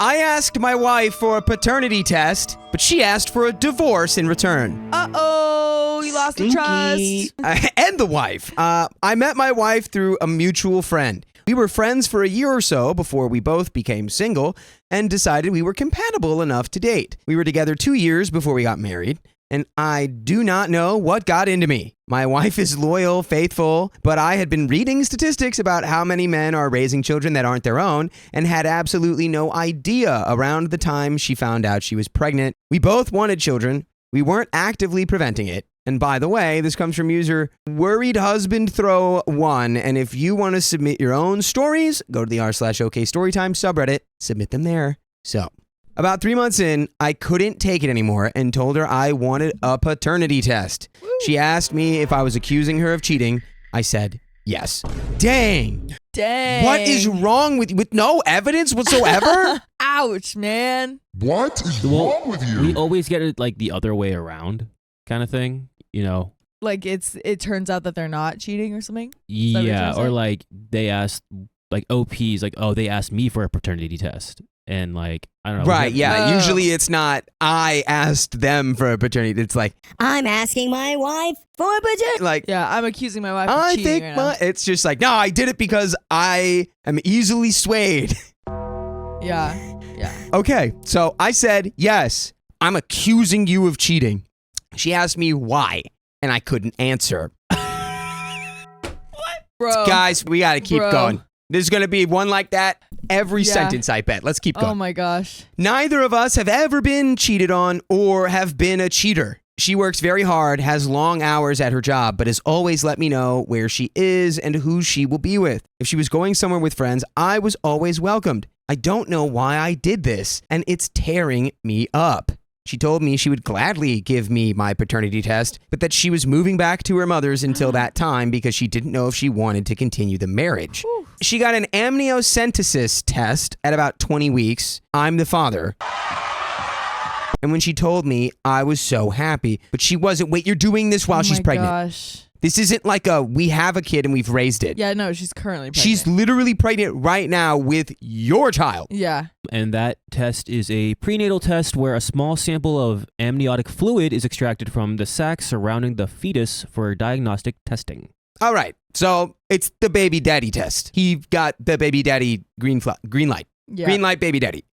I asked my wife for a paternity test, but she asked for a divorce in return. Uh-oh, you lost the trust. And the wife. I met my wife through a mutual friend. We were friends for a year or so before we both became single and decided we were compatible enough to date. We were together 2 years before we got married, and I do not know what got into me. My wife is loyal, faithful, but I had been reading statistics about how many men are raising children that aren't their own and had absolutely no idea around the time she found out she was pregnant. We both wanted children. We weren't actively preventing it. And by the way, this comes from user Worried Husband Throw 1. And if you want to submit your own stories, go to the r/OK Storytime subreddit, submit them there. So, about 3 months in, I couldn't take it anymore and told her I wanted a paternity test. Woo. She asked me if I was accusing her of cheating. I said yes. Dang. What is wrong with you? With no evidence whatsoever? Ouch, man. What is wrong with you? We always get it like the other way around kind of thing, you know? Like it turns out that they're not cheating or something? Yeah, or like they asked, like OPs, like, oh, they asked me for a paternity test. And like, I don't know. Right, yeah. Usually it's not, I asked them for a paternity. It's like, I'm asking my wife for a paternity. Like, yeah, I'm accusing my wife of cheating right now. It's just like, no, I did it because I am easily swayed. Yeah. Okay, so I said, yes, I'm accusing you of cheating. She asked me why, and I couldn't answer. What? Bro. Guys, we got to keep going. There's going to be one like that every sentence, I bet. Let's keep going. Oh my gosh. Neither of us have ever been cheated on or have been a cheater. She works very hard, has long hours at her job, but has always let me know where she is and who she will be with. If she was going somewhere with friends, I was always welcomed. I don't know why I did this, and it's tearing me up. She told me she would gladly give me my paternity test, but that she was moving back to her mother's until that time because she didn't know if she wanted to continue the marriage. Whew. She got an amniocentesis test at about 20 weeks. I'm the father. And when she told me, I was so happy. But she wasn't, wait, you're doing this while she's pregnant. Oh my gosh. This isn't like we have a kid and we've raised it. Yeah, no, she's currently pregnant. She's literally pregnant right now with your child. Yeah. And that test is a prenatal test where a small sample of amniotic fluid is extracted from the sac surrounding the fetus for diagnostic testing. All right. So it's the baby daddy test. He got the baby daddy green light. Yeah. Green light baby daddy.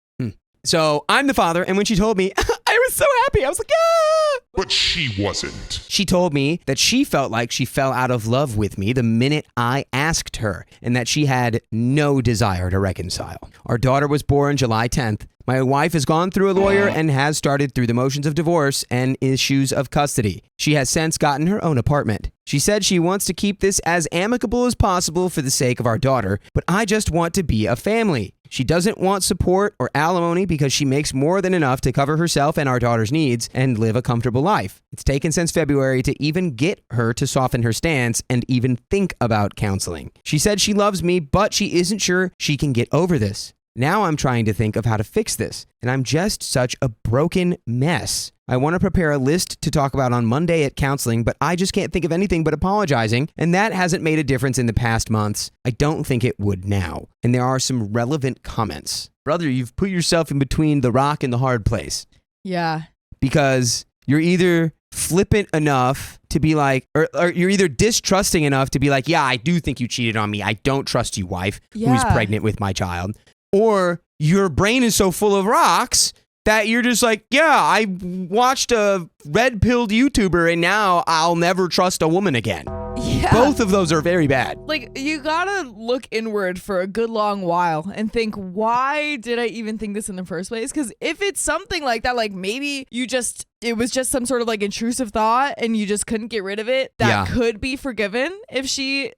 So I'm the father, and when she told me, I was so happy. I was like, ah! But she wasn't. She told me that she felt like she fell out of love with me the minute I asked her, and that she had no desire to reconcile. Our daughter was born July 10th. My wife has gone through a lawyer and has started through the motions of divorce and issues of custody. She has since gotten her own apartment. She said she wants to keep this as amicable as possible for the sake of our daughter, but I just want to be a family. She doesn't want support or alimony because she makes more than enough to cover herself and our daughter's needs and live a comfortable life. It's taken since February to even get her to soften her stance and even think about counseling. She said she loves me, but she isn't sure she can get over this. Now I'm trying to think of how to fix this, and I'm just such a broken mess. I want to prepare a list to talk about on Monday at counseling, but I just can't think of anything but apologizing, and that hasn't made a difference in the past months. I don't think it would now. And there are some relevant comments. Brother, you've put yourself in between the rock and the hard place. Yeah. Because you're either flippant enough to be like, or you're either distrusting enough to be like, yeah, I do think you cheated on me. I don't trust you, wife, who's pregnant with my child. Or your brain is so full of rocks that you're just like, yeah, I watched a red-pilled YouTuber and now I'll never trust a woman again. Yeah. Both of those are very bad. Like, you gotta look inward for a good long while and think, why did I even think this in the first place? Because if it's something like that, like maybe it was just some sort of like intrusive thought and you just couldn't get rid of it, that could be forgiven if she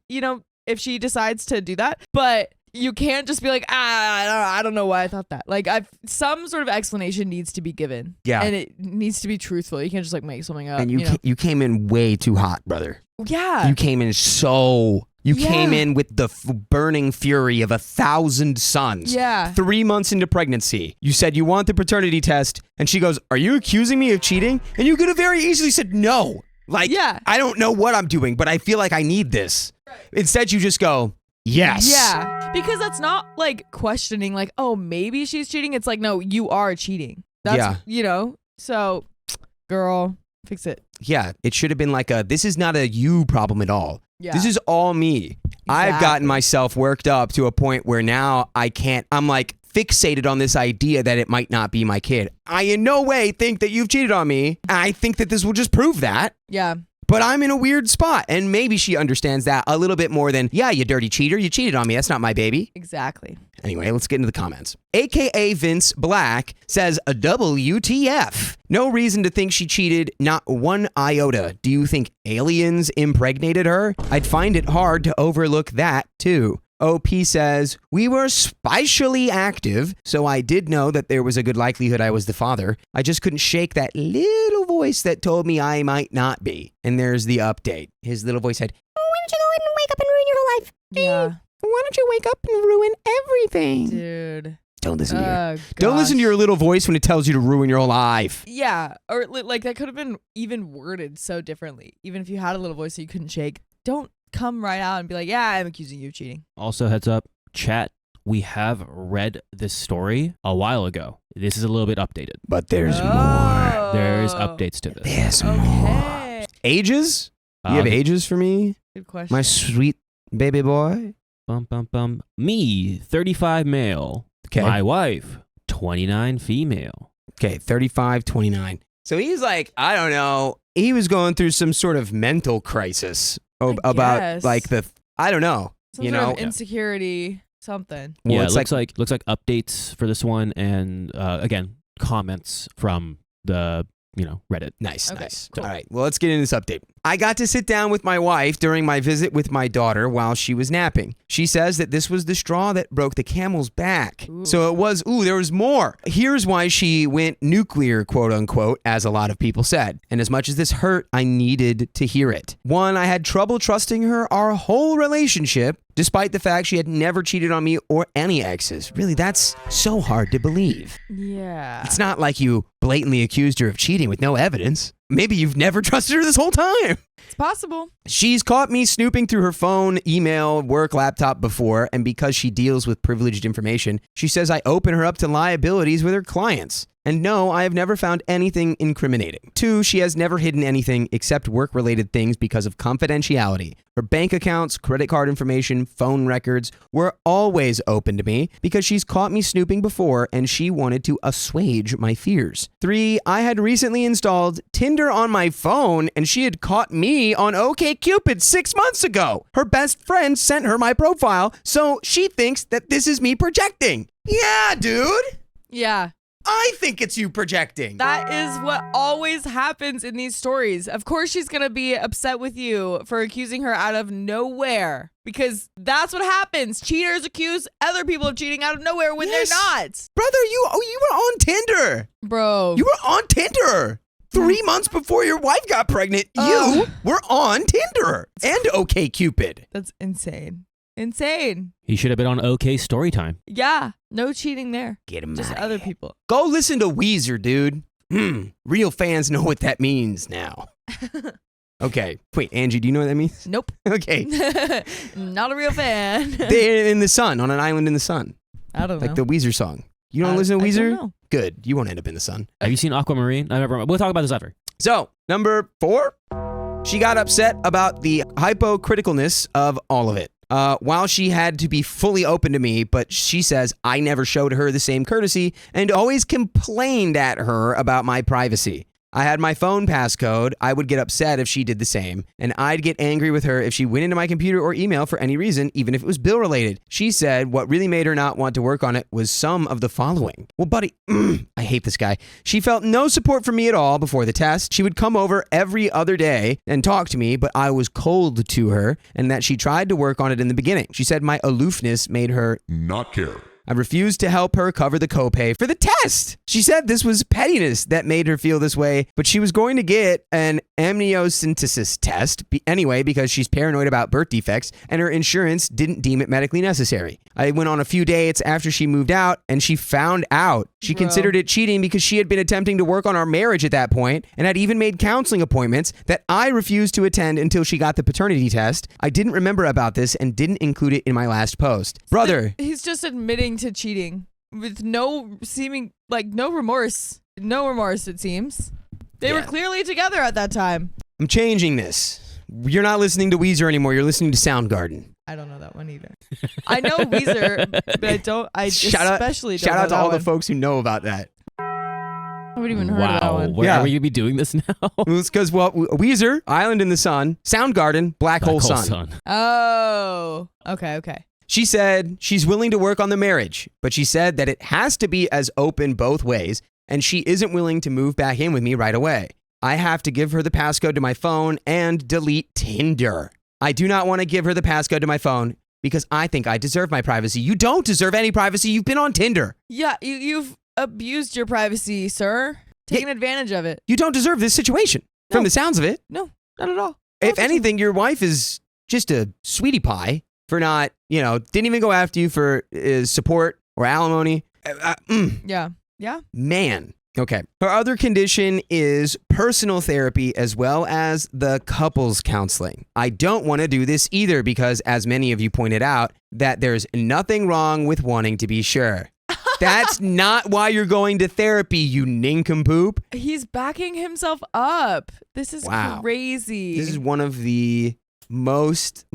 decides to do that. But you can't just be like, I don't know why I thought that. Like, some sort of explanation needs to be given. Yeah. And it needs to be truthful. You can't just like make something up. And you came in way too hot, brother. Yeah. You came in came in with the burning fury of 1,000 suns. Yeah. 3 months into pregnancy. You said you want the paternity test. And she goes, are you accusing me of cheating? And you could have very easily said no. Like, I don't know what I'm doing, but I feel like I need this. Right. Instead, you just go, yes. Yeah. Because that's not like questioning, like, oh, maybe she's cheating. It's like, no, you are cheating. That's, so girl, fix it. Yeah, it should have been like this is not a you problem at all. Yeah. This is all me. I've gotten myself worked up to a point where now I'm like fixated on this idea that it might not be my kid. I in no way think that you've cheated on me. I think that this will just prove that. Yeah. But I'm in a weird spot. And maybe she understands that a little bit more than, yeah, you dirty cheater. You cheated on me. That's not my baby. Exactly. Anyway, let's get into the comments. AKA Vince Black says, a WTF. No reason to think she cheated, not one iota. Do you think aliens impregnated her? I'd find it hard to overlook that, too. OP says, we were spatially active, so I did know that there was a good likelihood I was the father. I just couldn't shake that little voice that told me I might not be. And there's the update. His little voice said, why don't you go ahead and wake up and ruin your whole life? Yeah. Why don't you wake up and ruin everything? Dude. Don't listen to your little voice when it tells you to ruin your whole life. Yeah. Or like that could have been even worded so differently. Even if you had a little voice that you couldn't shake. Don't come right out and be like, yeah, I'm accusing you of cheating. Also, heads up, chat, we have read this story a while ago. This is a little bit updated. But there's more. There's updates to this. There's more. Ages? You have ages for me? Good question. My sweet baby boy? Me, 35 male. Okay. My wife, 29 female. Okay, 35, 29. So he's like, I don't know. He was going through some sort of mental crisis about like I don't know. Some sort of insecurity, something. Well, Yeah, it looks like updates for this one and again, comments from the Reddit. Nice, Okay, nice. cool. All right, well, let's get into this update. I got to sit down with my wife during my visit with my daughter while she was napping. She says that this was the straw that broke the camel's back. Ooh. So it was, there was more. Here's why she went nuclear, quote unquote, as a lot of people said. And as much as this hurt, I needed to hear it. One, I had trouble trusting her our whole relationship, despite the fact she had never cheated on me or any exes. Really, that's so hard to believe. Yeah. It's not like you blatantly accused her of cheating with no evidence. Maybe you've never trusted her this whole time. It's possible. She's caught me snooping through her phone, email, work laptop before, and because she deals with privileged information, she says I open her up to liabilities with her clients. And no, I have never found anything incriminating. 2, she has never hidden anything except work-related things because of confidentiality. Her bank accounts, credit card information, phone records were always open to me because she's caught me snooping before and she wanted to assuage my fears. 3, I had recently installed Tinder on my phone and she had caught me on OKCupid 6 months ago. Her best friend sent her my profile, so she thinks that this is me projecting. Yeah, dude. Yeah. I think it's you projecting. That is what always happens in these stories. Of course, she's going to be upset with you for accusing her out of nowhere because that's what happens. Cheaters accuse other people of cheating out of nowhere when they're not. Brother, you were on Tinder. Bro. You were on Tinder. 3 months before your wife got pregnant, you were on Tinder and OKCupid. That's insane. Insane. He should have been on OK Storytime. Yeah. No cheating there. Get him Just out. other people. Go listen to Weezer, dude. Real fans know what that means now. Okay. Wait, Angie, do you know what that means? Nope. Okay. Not a real fan. They're in the sun, on an island in the sun. I don't know. Like the Weezer song. You don't listen to Weezer? I don't know. Good. You won't end up in the sun. Have you seen Aquamarine? We'll talk about this after. So, number 4, she got upset about the hypocriticalness of all of it. While she had to be fully open to me, but she says I never showed her the same courtesy and always complained at her about my privacy. I had my phone passcode. I would get upset if she did the same, and I'd get angry with her if she went into my computer or email for any reason, even if it was bill related. She said what really made her not want to work on it was some of the following. Well, buddy, I hate this guy. She felt no support from me at all before the test. She would come over every other day and talk to me, but I was cold to her, and that she tried to work on it in the beginning. She said my aloofness made her Not care. I refused to help her cover the copay for the test. She said this was pettiness that made her feel this way, but she was going to get an amniocentesis test anyway because she's paranoid about birth defects and her insurance didn't deem it medically necessary. I went on a few dates after she moved out and she found out. She considered it cheating because she had been attempting to work on our marriage at that point and had even made counseling appointments that I refused to attend until she got the paternity test. I didn't remember about this and didn't include it in my last post. Brother. He's just admitting to cheating with no remorse. No remorse, it seems. They were clearly together at that time. I'm changing this. You're not listening to Weezer anymore. You're listening to Soundgarden. I don't know that one either. I know Weezer, but I shout out to all the folks who know about that. I haven't even heard of that one. Where are we going to be doing this now? It's because, Weezer, Island in the Sun, Soundgarden, Black Hole Sun. Oh, okay. She said she's willing to work on the marriage, but she said that it has to be as open both ways, and she isn't willing to move back in with me right away. I have to give her the passcode to my phone and delete Tinder. I do not want to give her the passcode to my phone because I think I deserve my privacy. You don't deserve any privacy. You've been on Tinder. Yeah, you've abused your privacy, sir. Taking advantage of it. You don't deserve this situation. From the sounds of it. No, not at all. If anything, your wife is just a sweetie pie for not, didn't even go after you for support or alimony. Yeah. Man. Okay. Her other condition is personal therapy as well as the couples counseling. I don't want to do this either because, as many of you pointed out, that there's nothing wrong with wanting to be sure. That's not why you're going to therapy, you nincompoop. He's backing himself up. This is crazy. This is one of the most,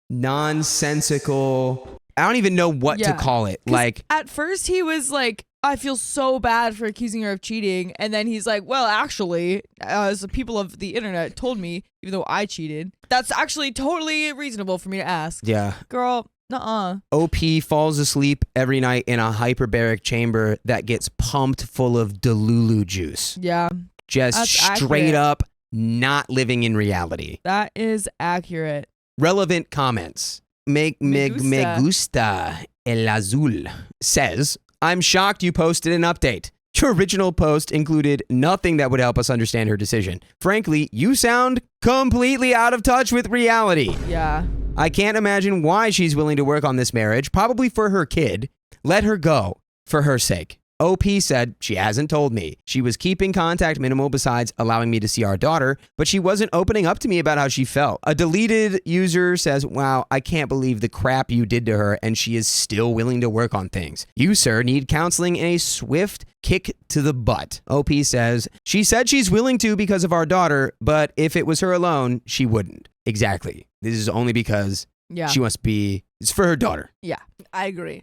nonsensical... I don't even know what to call it. At first he was like, I feel so bad for accusing her of cheating. And then he's like, well, actually, as the people of the internet told me, even though I cheated, that's actually totally reasonable for me to ask. Yeah. Girl, nuh-uh. OP falls asleep every night in a hyperbaric chamber that gets pumped full of Delulu juice. Yeah. Just that's straight accurate. up not living in reality. That is accurate. Relevant comments. Me gusta el azul says, I'm shocked you posted an update. Your original post included nothing that would help us understand her decision. Frankly, you sound completely out of touch with reality. Yeah. I can't imagine why she's willing to work on this marriage, probably for her kid. Let her go, for her sake. OP said she hasn't told me. She was keeping contact minimal besides allowing me to see our daughter, but she wasn't opening up to me about how she felt. A deleted user says, wow, I can't believe the crap you did to her, and she is still willing to work on things. You, sir, need counseling and a swift kick to the butt. OP says, she said she's willing to because of our daughter, but if it was her alone, she wouldn't. Exactly. This is only because she wants to be... It's for her daughter. Yeah, I agree.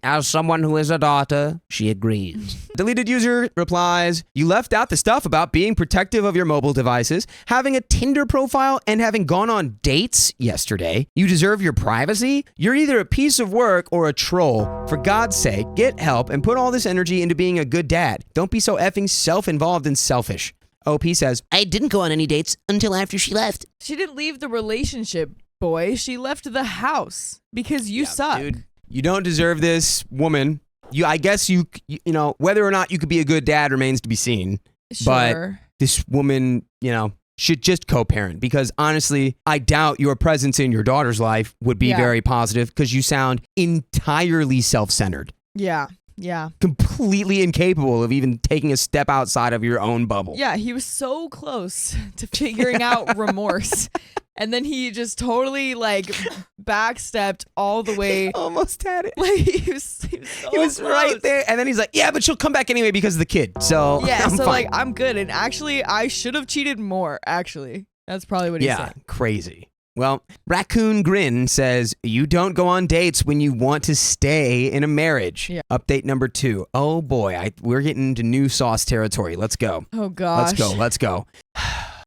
As someone who is a daughter, she agrees. Deleted user replies, you left out the stuff about being protective of your mobile devices, having a Tinder profile, and having gone on dates yesterday. You deserve your privacy? You're either a piece of work or a troll. For God's sake, get help and put all this energy into being a good dad. Don't be so effing self-involved and selfish. OP says, I didn't go on any dates until after she left. She didn't leave the relationship, boy. She left the house because you suck. Dude. You don't deserve this, woman. I guess you know, whether or not you could be a good dad remains to be seen. Sure. But this woman, should just co-parent because honestly, I doubt your presence in your daughter's life would be very positive because you sound entirely self-centered. Yeah. Completely incapable of even taking a step outside of your own bubble. Yeah, he was so close to figuring out remorse. And then he just totally backstepped all the way. Almost had it. He was so close. Right there. And then he's like, yeah, but she'll come back anyway because of the kid. So I'm fine. I'm good. And actually, I should have cheated more, actually. That's probably what he said. Yeah, crazy. Well, Raccoon Grin says, you don't go on dates when you want to stay in a marriage. Yeah. Update number 2. Oh boy, we're getting into new sauce territory. Let's go. Oh gosh. Let's go.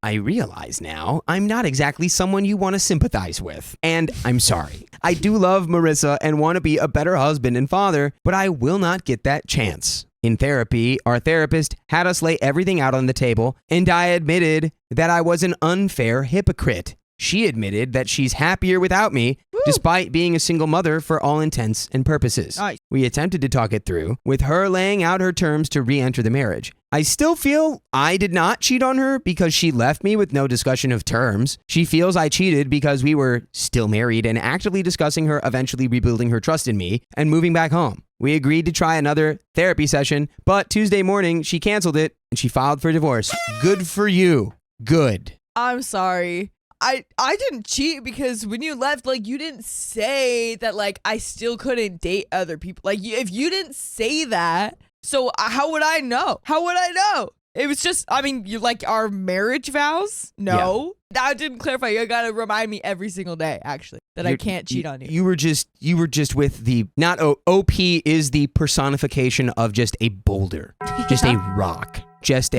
I realize now I'm not exactly someone you want to sympathize with. And I'm sorry. I do love Marissa and want to be a better husband and father, but I will not get that chance. In therapy, our therapist had us lay everything out on the table, and I admitted that I was an unfair hypocrite. She admitted that she's happier without me, despite being a single mother for all intents and purposes. Nice. We attempted to talk it through, with her laying out her terms to re-enter the marriage. I still feel I did not cheat on her because she left me with no discussion of terms. She feels I cheated because we were still married and actively discussing her eventually rebuilding her trust in me and moving back home. We agreed to try another therapy session, but Tuesday morning she canceled it and she filed for divorce. Good for you. Good. I'm sorry. I didn't cheat because when you left, like, you didn't say that, like, I still couldn't date other people. Like, if you didn't say that, so how would I know? How would I know? It was just, I mean, you like our marriage vows? No. Yeah. That didn't clarify. You gotta remind me every single day, actually, that I can't cheat on you. You were just with the, not OP is the personification of just a boulder, just a rock, just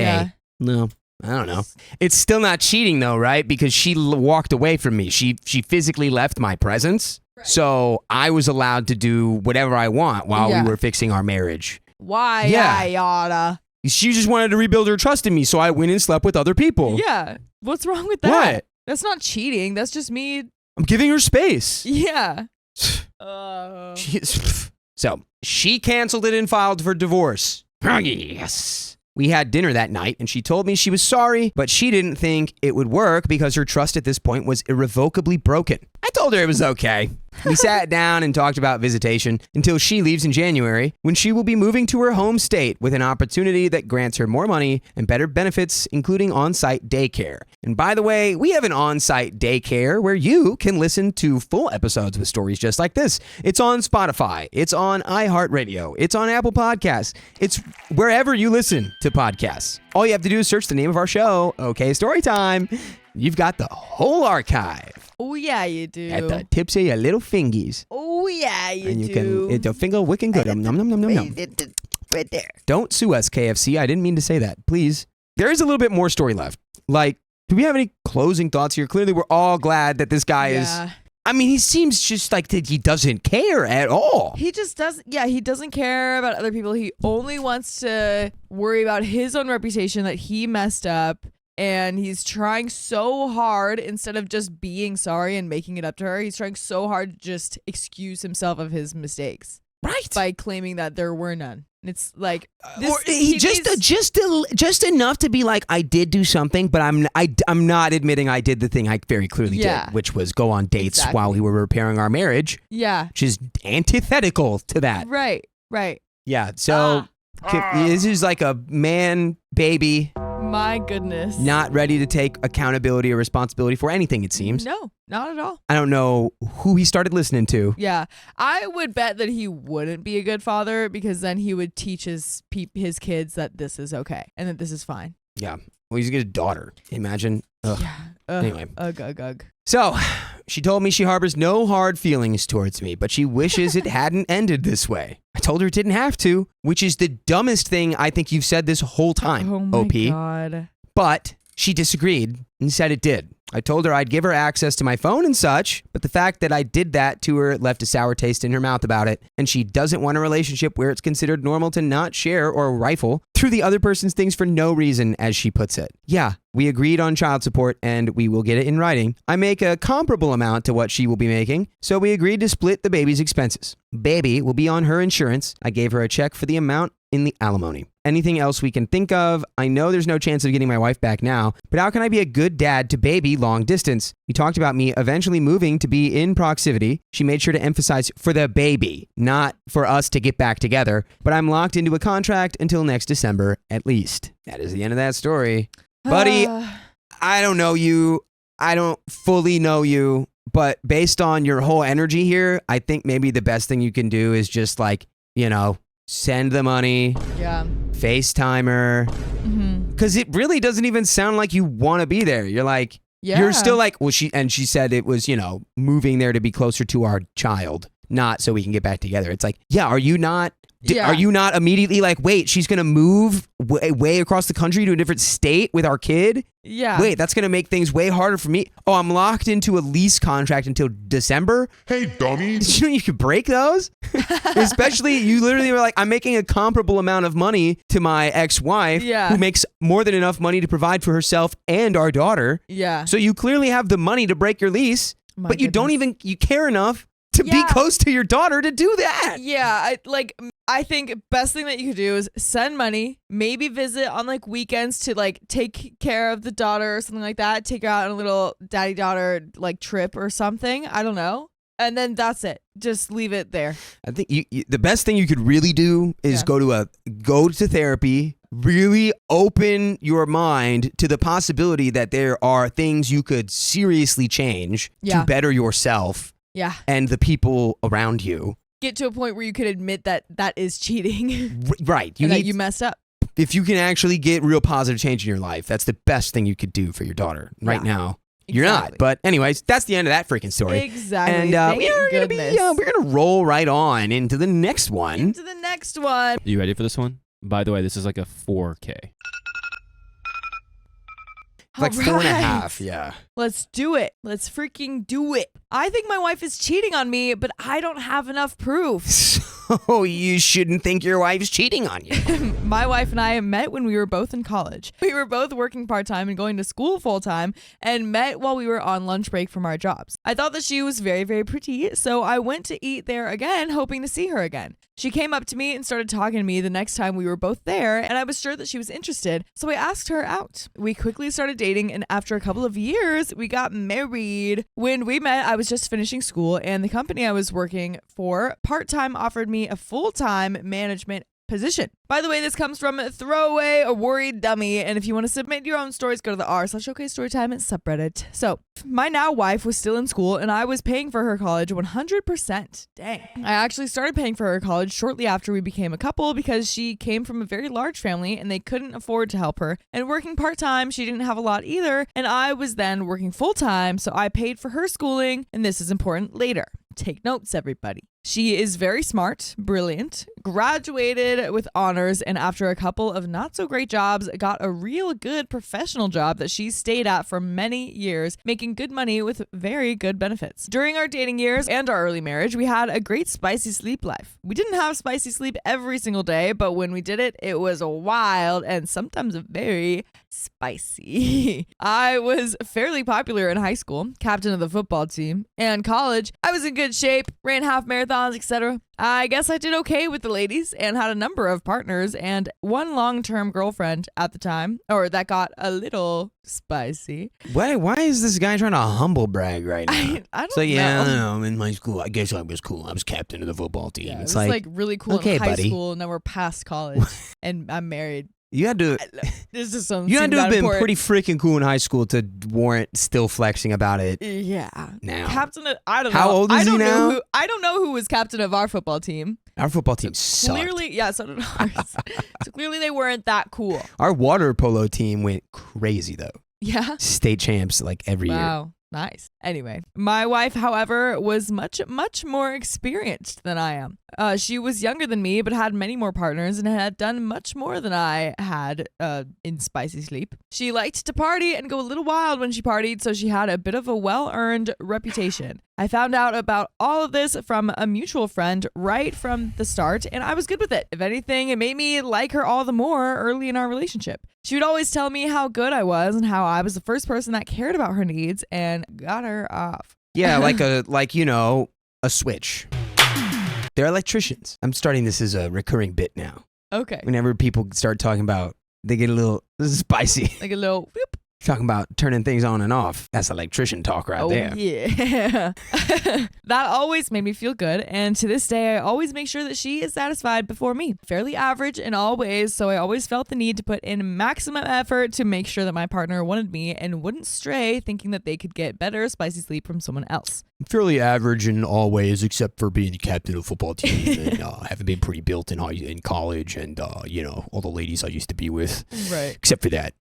no. I don't know. It's still not cheating though, right? Because she walked away from me. She physically left my presence. Right. So I was allowed to do whatever I want while we were fixing our marriage. Why? I oughta. She just wanted to rebuild her trust in me, so I went and slept with other people. Yeah. What's wrong with that? What? That's not cheating. That's just me. I'm giving her space. Yeah. So she canceled it and filed for divorce. Yes. We had dinner that night, and she told me she was sorry, but she didn't think it would work because her trust at this point was irrevocably broken. I told her it was okay. We sat down and talked about visitation until she leaves in January, when she will be moving to her home state with an opportunity that grants her more money and better benefits, including on-site daycare. And by the way, we have an on-site daycare where you can listen to full episodes with stories just like this. It's on Spotify. It's on iHeartRadio. It's on Apple Podcasts. It's wherever you listen to podcasts. All you have to do is search the name of our show, OK Storytime. You've got the whole archive. Oh, yeah, you do. At the tips of your little fingies. Oh, yeah, you and you do. It's a finger wicking good. Nom, nom, nom, nom, nom. Right there. Don't sue us, KFC. I didn't mean to say that. Please. There is a little bit more story left. Like, do we have any closing thoughts here? Clearly, we're all glad that this guy is... I mean, he seems just like that he doesn't care at all. He just doesn't. Yeah, he doesn't care about other people. He only wants to worry about his own reputation, that he messed up. And he's trying so hard, instead of just being sorry and making it up to her, he's trying so hard to just excuse himself of his mistakes. Right. By claiming that there were none. It's like this, or he just enough to be like, I did do something, but I'm not admitting I did the thing I very clearly did, which was go on dates while we were repairing our marriage. Yeah. Which is antithetical to that. Right. Yeah. So this is like a man baby. My goodness. Not ready to take accountability or responsibility for anything, it seems. No, not at all. I don't know who he started listening to. Yeah. I would bet that he wouldn't be a good father, because then he would teach his kids that this is okay and that this is fine. Yeah. Well, he's got a daughter. Imagine. Ugh. Yeah. Anyway. Ugh. So, she told me she harbors no hard feelings towards me, but she wishes it hadn't ended this way. I told her it didn't have to, which is the dumbest thing I think you've said this whole time, oh my OP. God. But she disagreed and said it did. I told her I'd give her access to my phone and such, but the fact that I did that to her left a sour taste in her mouth about it, and she doesn't want a relationship where it's considered normal to not share or rifle through the other person's things for no reason, as she puts it. Yeah, we agreed on child support, and we will get it in writing. I make a comparable amount to what she will be making, so we agreed to split the baby's expenses. Baby will be on her insurance. I gave her a check for the amount in the alimony. Anything else we can think of? I know there's no chance of getting my wife back now, but how can I be a good dad to baby long distance? We talked about me eventually moving to be in proximity. She made sure to emphasize for the baby, not for us to get back together, but I'm locked into a contract until next December at least. That is the end of that story. Buddy, I don't know you. I don't fully know you, but based on your whole energy here, I think maybe the best thing you can do is just send the money. Yeah. FaceTime her. Because it really doesn't even sound like you want to be there. You're like, you're still like, well, she said it was, moving there to be closer to our child, not so we can get back together. It's like, yeah, are you not Yeah. Are you not immediately like, wait, she's going to move way across the country to a different state with our kid? Yeah. Wait, that's going to make things way harder for me. Oh, I'm locked into a lease contract until December? Hey, dummy. You could break those? Especially, you literally were like, I'm making a comparable amount of money to my ex-wife who makes more than enough money to provide for herself and our daughter. Yeah. So you clearly have the money to break your lease, but you don't even, you care enough to be close to your daughter to do that. Yeah, I think best thing that you could do is send money, maybe visit on like weekends to like take care of the daughter or something like that. Take her out on a little daddy-daughter like trip or something. I don't know. And then that's it. Just leave it there. I think the best thing you could really do is go to therapy, really open your mind to the possibility that there are things you could seriously change to better yourself and the people around you. Get to a point where you could admit that that is cheating. Right. That you messed up. If you can actually get real positive change in your life, that's the best thing you could do for your daughter right now. You're not. But anyways, that's the end of that freaking story. Exactly. And we're gonna roll right on into the next one. You ready for this one? By the way, this is like a 4K. Like 4.5, yeah. Let's do it. Let's freaking do it. I think my wife is cheating on me, but I don't have enough proof. So you shouldn't think your wife's cheating on you. My wife and I met when we were both in college. We were both working part-time and going to school full-time and met while we were on lunch break from our jobs. I thought that she was very, very pretty, so I went to eat there again, hoping to see her again. She came up to me and started talking to me the next time we were both there, and I was sure that she was interested, so I asked her out. We quickly started dating, and after a couple of years, we got married. When we met, I was just finishing school, and the company I was working for part-time offered me a full-time management position. By the way, this comes from Throwaway, a worried dummy, and if you want to submit your own stories, go to the r/OKStorytime subreddit. So, my now wife was still in school, and I was paying for her college 100%. Dang. I actually started paying for her college shortly after we became a couple because she came from a very large family, and they couldn't afford to help her. And working part-time, she didn't have a lot either, and I was then working full-time, so I paid for her schooling, and this is important later. Take notes, everybody. She is very smart, brilliant, graduated with honors, and after a couple of not so great jobs, got a real good professional job that she stayed at for many years, making good money with very good benefits. During our dating years and our early marriage, we had a great spicy sleep life. We didn't have spicy sleep every single day, but when we did it, it was wild and sometimes very spicy. I was fairly popular in high school, captain of the football team, and college. I was in good shape, ran half marathons, etc. I guess I did okay with the ladies and had a number of partners and one long-term girlfriend at the time, or that got a little spicy. Why is this guy trying to humble brag right now? I don't know. I don't know. know. In my school, I guess I was cool. I was captain of the football team. Yeah, it's it was like really cool okay, in high buddy. school, and now we're past college, and I'm married. You had to. This is something. You had to have been pretty freaking cool in high school to warrant still flexing about it. Yeah. Now, Captain of, I don't know. How old is he now? I don't know who was captain of our football team. Our football team sucked. Clearly, yeah, so did ours. So clearly they weren't that cool. Our water polo team went crazy though. Yeah. State champs like every year. Wow. Nice. Anyway, my wife, however, was much, much more experienced than I am. She was younger than me, but had many more partners and had done much more than I had in spicy sleep. She liked to party and go a little wild when she partied, so she had a bit of a well-earned reputation. I found out about all of this from a mutual friend right from the start, and I was good with it. If anything, it made me like her all the more early in our relationship. She would always tell me how good I was and how I was the first person that cared about her needs and got her off. Yeah, like a switch. They're electricians. I'm starting this as a recurring bit now. Okay. Whenever people start talking about, they get a little spicy. Like a little whoop. Talking about turning things on and off. That's electrician talk right there. Yeah. That always made me feel good. And to this day, I always make sure that she is satisfied before me. Fairly average in all ways, so I always felt the need to put in maximum effort to make sure that my partner wanted me and wouldn't stray thinking that they could get better spicy sleep from someone else. Fairly average in all ways, except for being the captain of the football team and having been pretty built in college and, all the ladies I used to be with. Right. Except for that.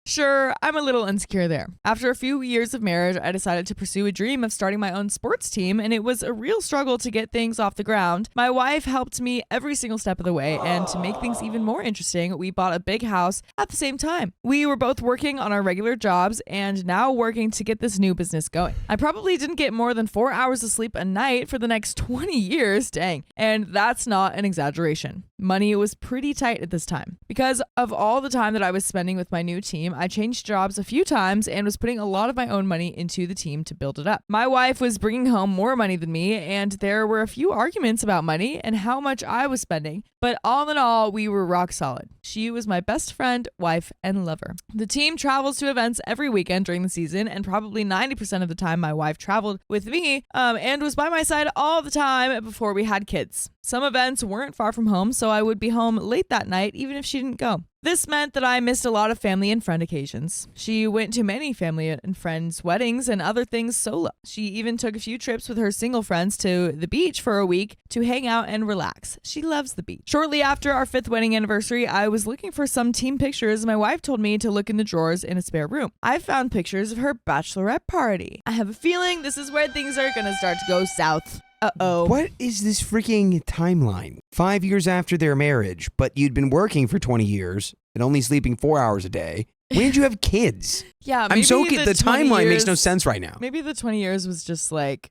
Sure, I I'm a little insecure there. After a few years of marriage, I decided to pursue a dream of starting my own sports team, and it was a real struggle to get things off the ground. My wife helped me every single step of the way, and to make things even more interesting, we bought a big house at the same time. We were both working on our regular jobs and now working to get this new business going. I probably didn't get more than 4 hours of sleep a night for the next 20 years, dang, and that's not an exaggeration. Money was pretty tight at this time. Because of all the time that I was spending with my new team, I changed jobs a few times and was putting a lot of my own money into the team to build it up. My wife was bringing home more money than me, and there were a few arguments about money and how much I was spending, but all in all, we were rock solid. She was my best friend, wife, and lover. The team travels to events every weekend during the season, and probably 90% of the time my wife traveled with me and was by my side all the time before we had kids. Some events weren't far from home, so I would be home late that night even if she didn't go. This meant that I missed a lot of family and friend occasions. She went to many family and friends' weddings and other things solo. She even took a few trips with her single friends to the beach for a week to hang out and relax. She loves the beach. Shortly after our 5th wedding anniversary, I was looking for some team pictures and my wife told me to look in the drawers in a spare room. I found pictures of her bachelorette party. I have a feeling this is where things are gonna start to go south. Uh-oh. What is this freaking timeline? 5 years after their marriage, but you'd been working for 20 years and only sleeping 4 hours a day. When did you have kids? Yeah, I'm so maybe the timeline makes no sense right now. Maybe the 20 years was just like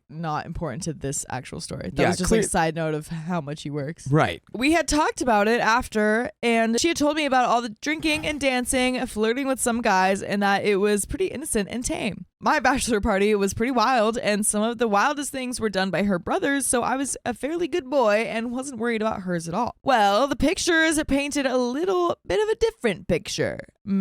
not important to this actual story. That Yeah, was just like a side note of how much he works. Right. We had talked about it after, and she had told me about all the drinking and dancing, flirting with some guys, and that it was pretty innocent and tame. My bachelor party was pretty wild, and some of the wildest things were done by her brothers, so I was a fairly good boy and wasn't worried about hers at all. Well, the pictures painted a little bit of a different picture.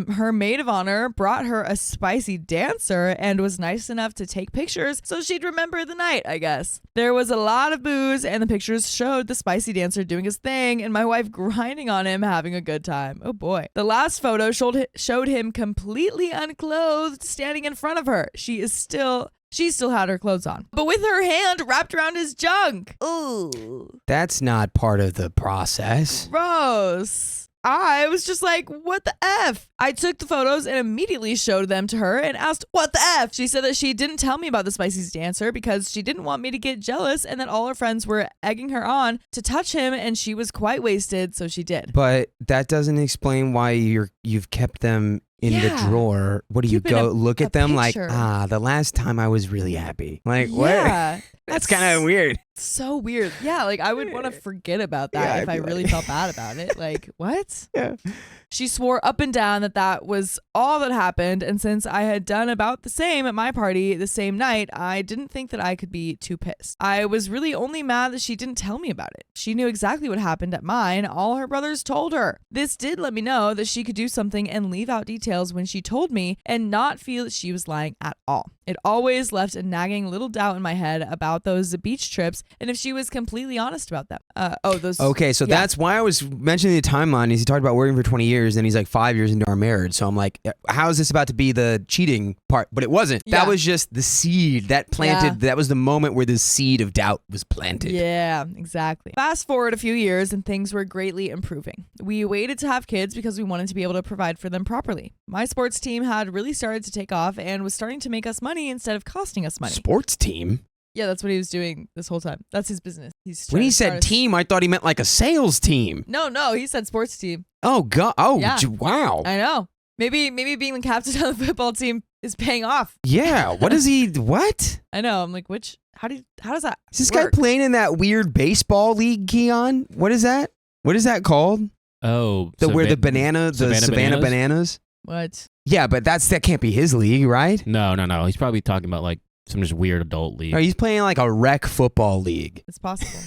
Her maid of honor brought her a spicy dancer and was nice enough to take pictures so she'd remember the night, I guess. There was a lot of booze, and the pictures showed the spicy dancer doing his thing and my wife grinding on him, having a good time. Oh boy. The last photo showed him completely unclothed, standing in front of her. She still had her clothes on, but with her hand wrapped around his junk. Ooh. That's not part of the process. Gross. I was just like, what the F? I took the photos and immediately showed them to her and asked, what the F? She said that she didn't tell me about the spicy dancer because she didn't want me to get jealous and that all her friends were egging her on to touch him and she was quite wasted, so she did. But that doesn't explain why you've kept them in the drawer. What do you Keeping go look at them picture. like, the last time I was really happy. Like, Yeah. what? That's kind of weird. So weird. Yeah, like I would want to forget about that Yeah, if I really felt bad about it. Like, what? Yeah. She swore up and down that was all that happened, and since I had done about the same at my party the same night, I didn't think that I could be too pissed. I was really only mad that she didn't tell me about it. She knew exactly what happened at mine. All her brothers told her. This did let me know that she could do something and leave out details when she told me and not feel that she was lying at all. It always left a nagging little doubt in my head about those beach trips and if she was completely honest about them. Okay, so that's why I was mentioning the timeline. Is he talked about working for 20 years and he's like 5 years into our marriage. So I'm like, how is this about to be the cheating part? But it wasn't. Yeah. That was just the seed that planted. Yeah. That was the moment where the seed of doubt was planted. Yeah, exactly. Fast forward a few years and things were greatly improving. We waited to have kids because we wanted to be able to provide for them properly. My sports team had really started to take off and was starting to make us money instead of costing us money. Sports team? Yeah, that's what he was doing this whole time. That's his business. When he said team, I thought he meant like a sales team. No, he said sports team. Oh, God. Oh, Yeah. Wow. I know. Maybe being the captain of the football team is paying off. Yeah. What is he? What? I know. I'm like, how does that Is this work? guy playing in that weird baseball league, Keon? What is that? What is that called? Oh, Where the Savannah Bananas? What? Yeah, but that can't be his league, right? No. He's probably talking about like some just weird adult league. Or he's playing like a rec football league. It's possible.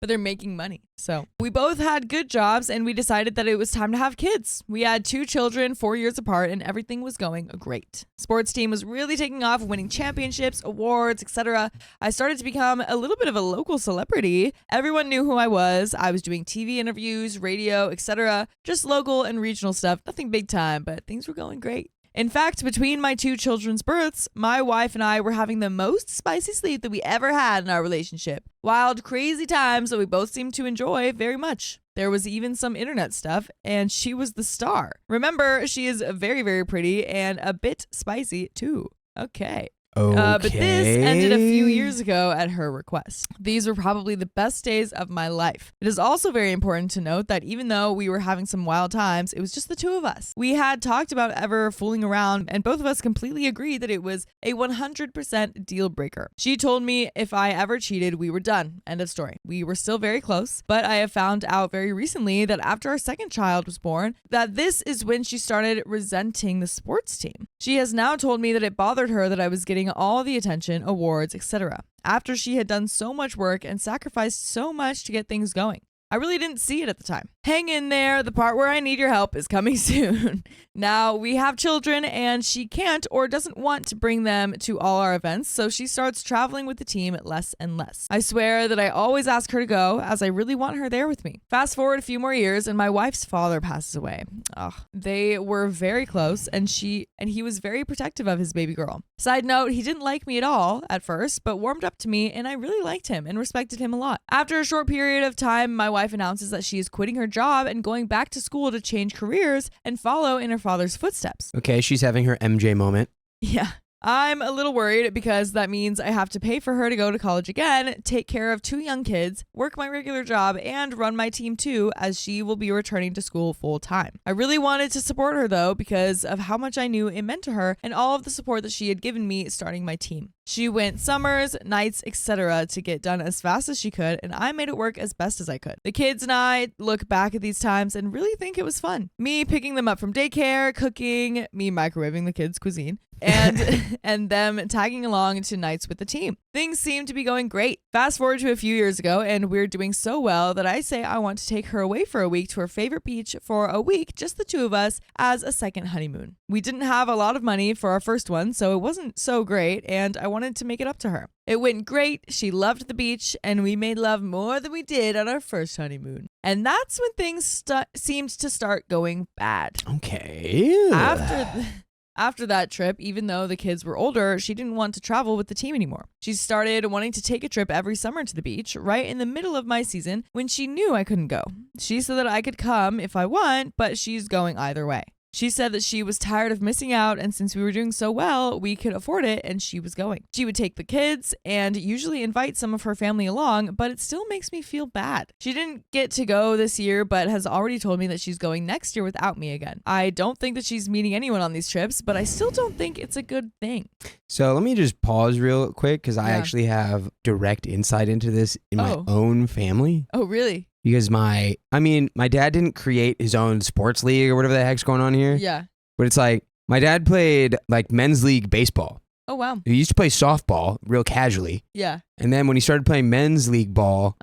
But they're making money. So we both had good jobs and we decided that it was time to have kids. We had 2 children 4 years apart and everything was going great. Sports team was really taking off, winning championships, awards, etc. I started to become a little bit of a local celebrity. Everyone knew who I was. I was doing TV interviews, radio, etc. Just local and regional stuff. Nothing big time, but things were going great. In fact, between my 2 children's births, my wife and I were having the most spicy sleep that we ever had in our relationship. Wild, crazy times that we both seemed to enjoy very much. There was even some internet stuff, and she was the star. Remember, she is very, very pretty and a bit spicy too. Okay. But this ended a few years ago at her request. These were probably the best days of my life. It is also very important to note that even though we were having some wild times, it was just the two of us. We had talked about ever fooling around, and both of us completely agreed that it was a 100% deal breaker. She told me if I ever cheated, we were done. End of story. We were still very close, but I have found out very recently that after our second child was born, that this is when she started resenting the sports team. She has now told me that it bothered her that I was getting all the attention, awards, etc., after she had done so much work and sacrificed so much to get things going. I really didn't see it at the time. Hang in there, the part where I need your help is coming soon. Now, we have children and she can't or doesn't want to bring them to all our events, so she starts traveling with the team less and less. I swear that I always ask her to go as I really want her there with me. Fast forward a few more years and my wife's father passes away. They were very close and he was very protective of his baby girl. Side note, he didn't like me at all at first, but warmed up to me and I really liked him and respected him a lot. After a short period of time, my wife announces that she is quitting her job and going back to school to change careers and follow in her father's footsteps. Okay, she's having her MJ moment. Yeah. I'm a little worried because that means I have to pay for her to go to college again, take care of 2 young kids, work my regular job, and run my team too, as she will be returning to school full time. I really wanted to support her though because of how much I knew it meant to her and all of the support that she had given me starting my team. She went summers, nights, etc. to get done as fast as she could, and I made it work as best as I could. The kids and I look back at these times and really think it was fun. Me picking them up from daycare, cooking, me microwaving the kids' cuisine, and them tagging along to nights with the team. Things seem to be going great. Fast forward to a few years ago, and we're doing so well that I say I want to take her away for a week to her favorite beach for a week, just the two of us, as a second honeymoon. We didn't have a lot of money for our first one, so it wasn't so great, and I wanted to make it up to her. It went great, she loved the beach, and we made love more than we did on our first honeymoon. And that's when things seemed to start going bad. Okay. After that trip, even though the kids were older, she didn't want to travel with the team anymore. She started wanting to take a trip every summer to the beach, right in the middle of my season when she knew I couldn't go. She said that I could come if I want, but she's going either way. She said that she was tired of missing out, and since we were doing so well, we could afford it, and she was going. She would take the kids and usually invite some of her family along, but it still makes me feel bad. She didn't get to go this year, but has already told me that she's going next year without me again. I don't think that she's meeting anyone on these trips, but I still don't think it's a good thing. So let me just pause real quick because I actually have direct insight into this in my own family. Oh, really? Because my dad didn't create his own sports league or whatever the heck's going on here. Yeah. But it's like, my dad played like men's league baseball. Oh, wow. He used to play softball real casually. Yeah. And then when he started playing men's league ball,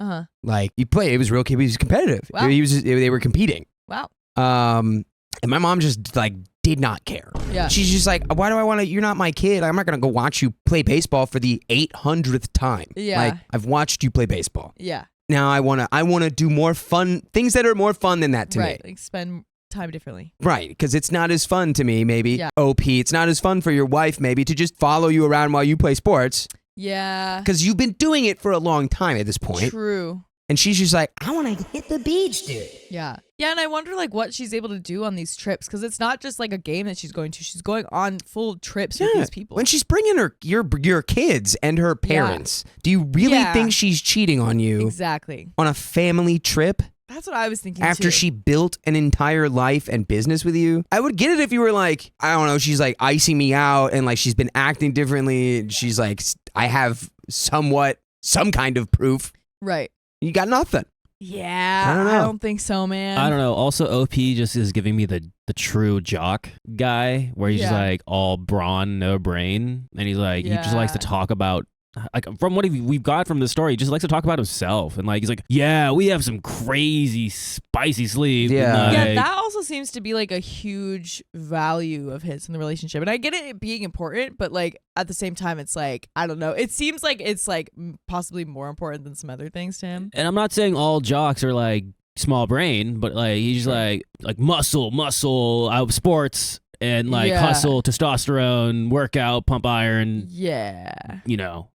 like he was competitive. Wow. They were competing. Wow. And my mom just like did not care. Yeah. She's just like, why do I want to, you're not my kid. I'm not going to go watch you play baseball for the 800th time. Yeah. Like I've watched you play baseball. Yeah. Now I want to do more fun things that are more fun than that to me. Right, like spend time differently. Right, because it's not as fun to me, maybe. Yeah. OP, it's not as fun for your wife, maybe, to just follow you around while you play sports. Yeah. Because you've been doing it for a long time at this point. True. And she's just like, I want to hit the beach, dude. Yeah. Yeah, and I wonder like what she's able to do on these trips because it's not just like a game that she's going to. She's going on full trips with these people. When she's bringing your kids and her parents, do you really think she's cheating on you? Exactly. On a family trip? That's what I was thinking After too. she built an entire life and business with you? I would get it if you were like, I don't know, she's like icing me out and like she's been acting differently. And she's like, I have some kind of proof. Right. You got nothing. Yeah, I don't know. I don't think so, man. I don't know. Also, OP just is giving me the true jock guy where he's just like all brawn, no brain. And he's like, he just likes to talk about, like from what we've got from the story, he just likes to talk about himself. And like, he's like, yeah, we have some crazy spicy sleep. Yeah. Yeah, that also seems to be like a huge value of his in the relationship. And I get it being important, but like at the same time, it's like, I don't know. It seems like it's like possibly more important than some other things to him. And I'm not saying all jocks are like small brain, but like he's just like muscle, sports. and like hustle, testosterone, workout, pump iron. Yeah.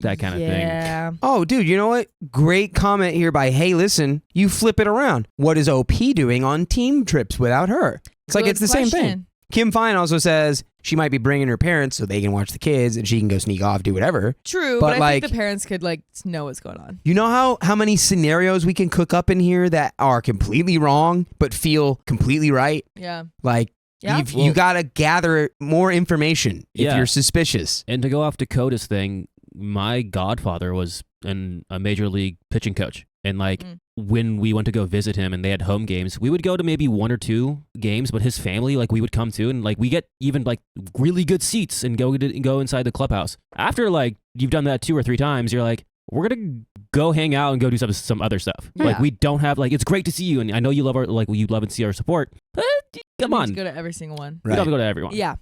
That kind of thing. Yeah. Oh, dude, you know what? Great comment here by Hey Listen. You flip it around. What is OP doing on team trips without her? It's like Good it's the same thing. question. Kim Fine also says she might be bringing her parents so they can watch the kids and she can go sneak off, do whatever. True, But, but I like, think the parents could like know what's going on. You know how many scenarios we can cook up in here that are completely wrong but feel completely right? Yeah. Like, Yeah. you got to gather more information if Yeah. you're suspicious. And to go off Dakota's thing, my godfather was a major league pitching coach. And like when we went to go visit him and they had home games, we would go to maybe 1 or 2 games, but his family, like we would come to, and like we get even like really good seats and go inside the clubhouse. After like you've done that 2 or 3 times, you're like, we're gonna go hang out and go do some other stuff. Yeah. Like we don't have like, it's great to see you, and I know you love you love and see our support. But come You on, need to go to every single one. we don't have to go to everyone. Yeah.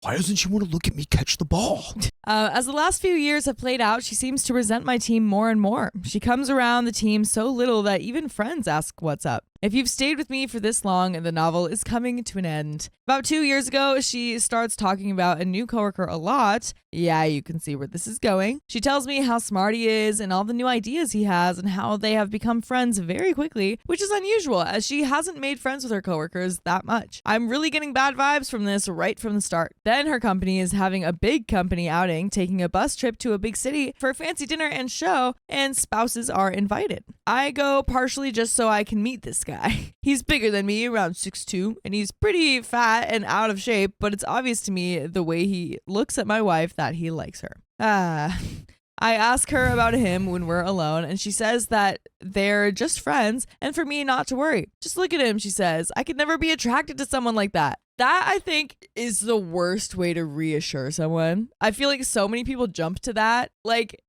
Why doesn't she want to look at me catch the ball? As the last few years have played out, she seems to resent my team more and more. She comes around the team so little that even friends ask what's up. If you've stayed with me for this long, the novel is coming to an end. About 2 years ago, she starts talking about a new coworker a lot. Yeah, you can see where this is going. She tells me how smart he is and all the new ideas he has and how they have become friends very quickly, which is unusual as she hasn't made friends with her coworkers that much. I'm really getting bad vibes from this right from the start. Then her company is having a big company outing, taking a bus trip to a big city for a fancy dinner and show, and spouses are invited. I go partially just so I can meet this guy. He's bigger than me, around 6'2", and he's pretty fat and out of shape, but it's obvious to me the way he looks at my wife that he likes her. I ask her about him when we're alone, and she says that they're just friends and for me not to worry. Just look at him, she says. I could never be attracted to someone like that. That, I think, is the worst way to reassure someone. I feel like so many people jump to that, like,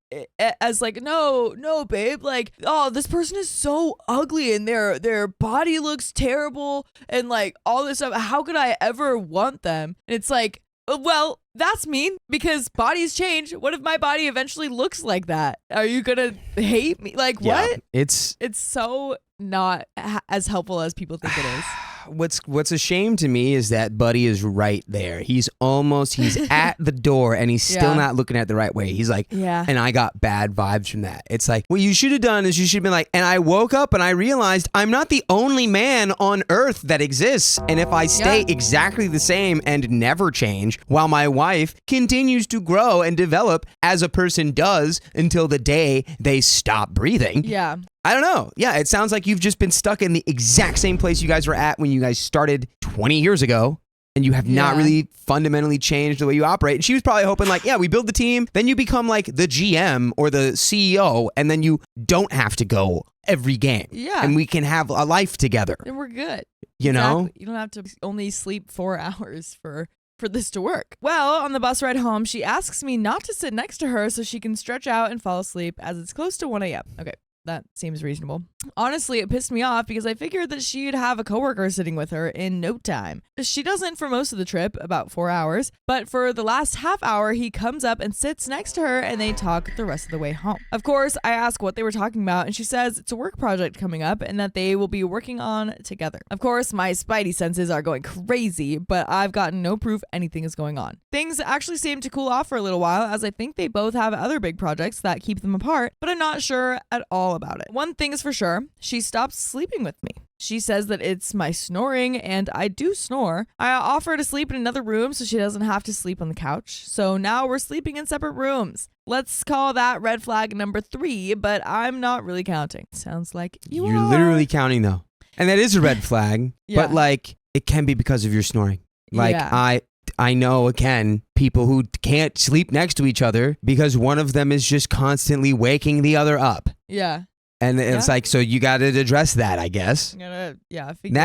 as like, no, babe, like, oh, this person is so ugly and their body looks terrible and like all this stuff. How could I ever want them? And it's like, well, that's mean because bodies change. What if my body eventually looks like that? Are you gonna hate me? Like, what? Yeah, it's so not as helpful as people think it is. What's a shame to me is that Buddy is right there. He's at the door and he's still not looking at the right way. He's like, and I got bad vibes from that. It's like, what you should have done is you should have been like, and I woke up and I realized I'm not the only man on earth that exists. And if I stay exactly the same and never change while my wife continues to grow and develop as a person does until the day they stop breathing. Yeah. I don't know. Yeah, it sounds like you've just been stuck in the exact same place you guys were at when you guys started 20 years ago, and you have not really fundamentally changed the way you operate. And she was probably hoping like, we build the team, then you become like the GM or the CEO, and then you don't have to go every game. Yeah. And we can have a life together. And we're good. You know? You don't have to only sleep 4 hours for this to work. Well, on the bus ride home, she asks me not to sit next to her so she can stretch out and fall asleep as it's close to 1 a.m. Okay. That seems reasonable. Honestly, it pissed me off because I figured that she'd have a coworker sitting with her in no time. She doesn't for most of the trip, about 4 hours, but for the last half hour, he comes up and sits next to her and they talk the rest of the way home. Of course, I ask what they were talking about and she says it's a work project coming up and that they will be working on together. Of course, my spidey senses are going crazy, but I've gotten no proof anything is going on. Things actually seem to cool off for a little while as I think they both have other big projects that keep them apart, but I'm not sure at all about it. One thing is for sure, she stopped sleeping with me. She says that it's my snoring, and I do snore. I offer to sleep in another room so she doesn't have to sleep on the couch. So now we're sleeping in separate rooms. Let's call that red flag number 3, but I'm not really counting. Sounds like you're literally counting though. And that is a red flag, but like it can be because of your snoring. Like I know, again, people who can't sleep next to each other because one of them is just constantly waking the other up. Yeah. And it's like, so you got to address that, I guess. Figure that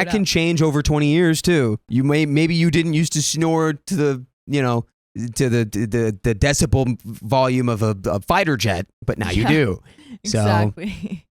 it can out. change over 20 years too. Maybe you didn't used to snore to the, to the decibel volume of a fighter jet, but now you do. Exactly.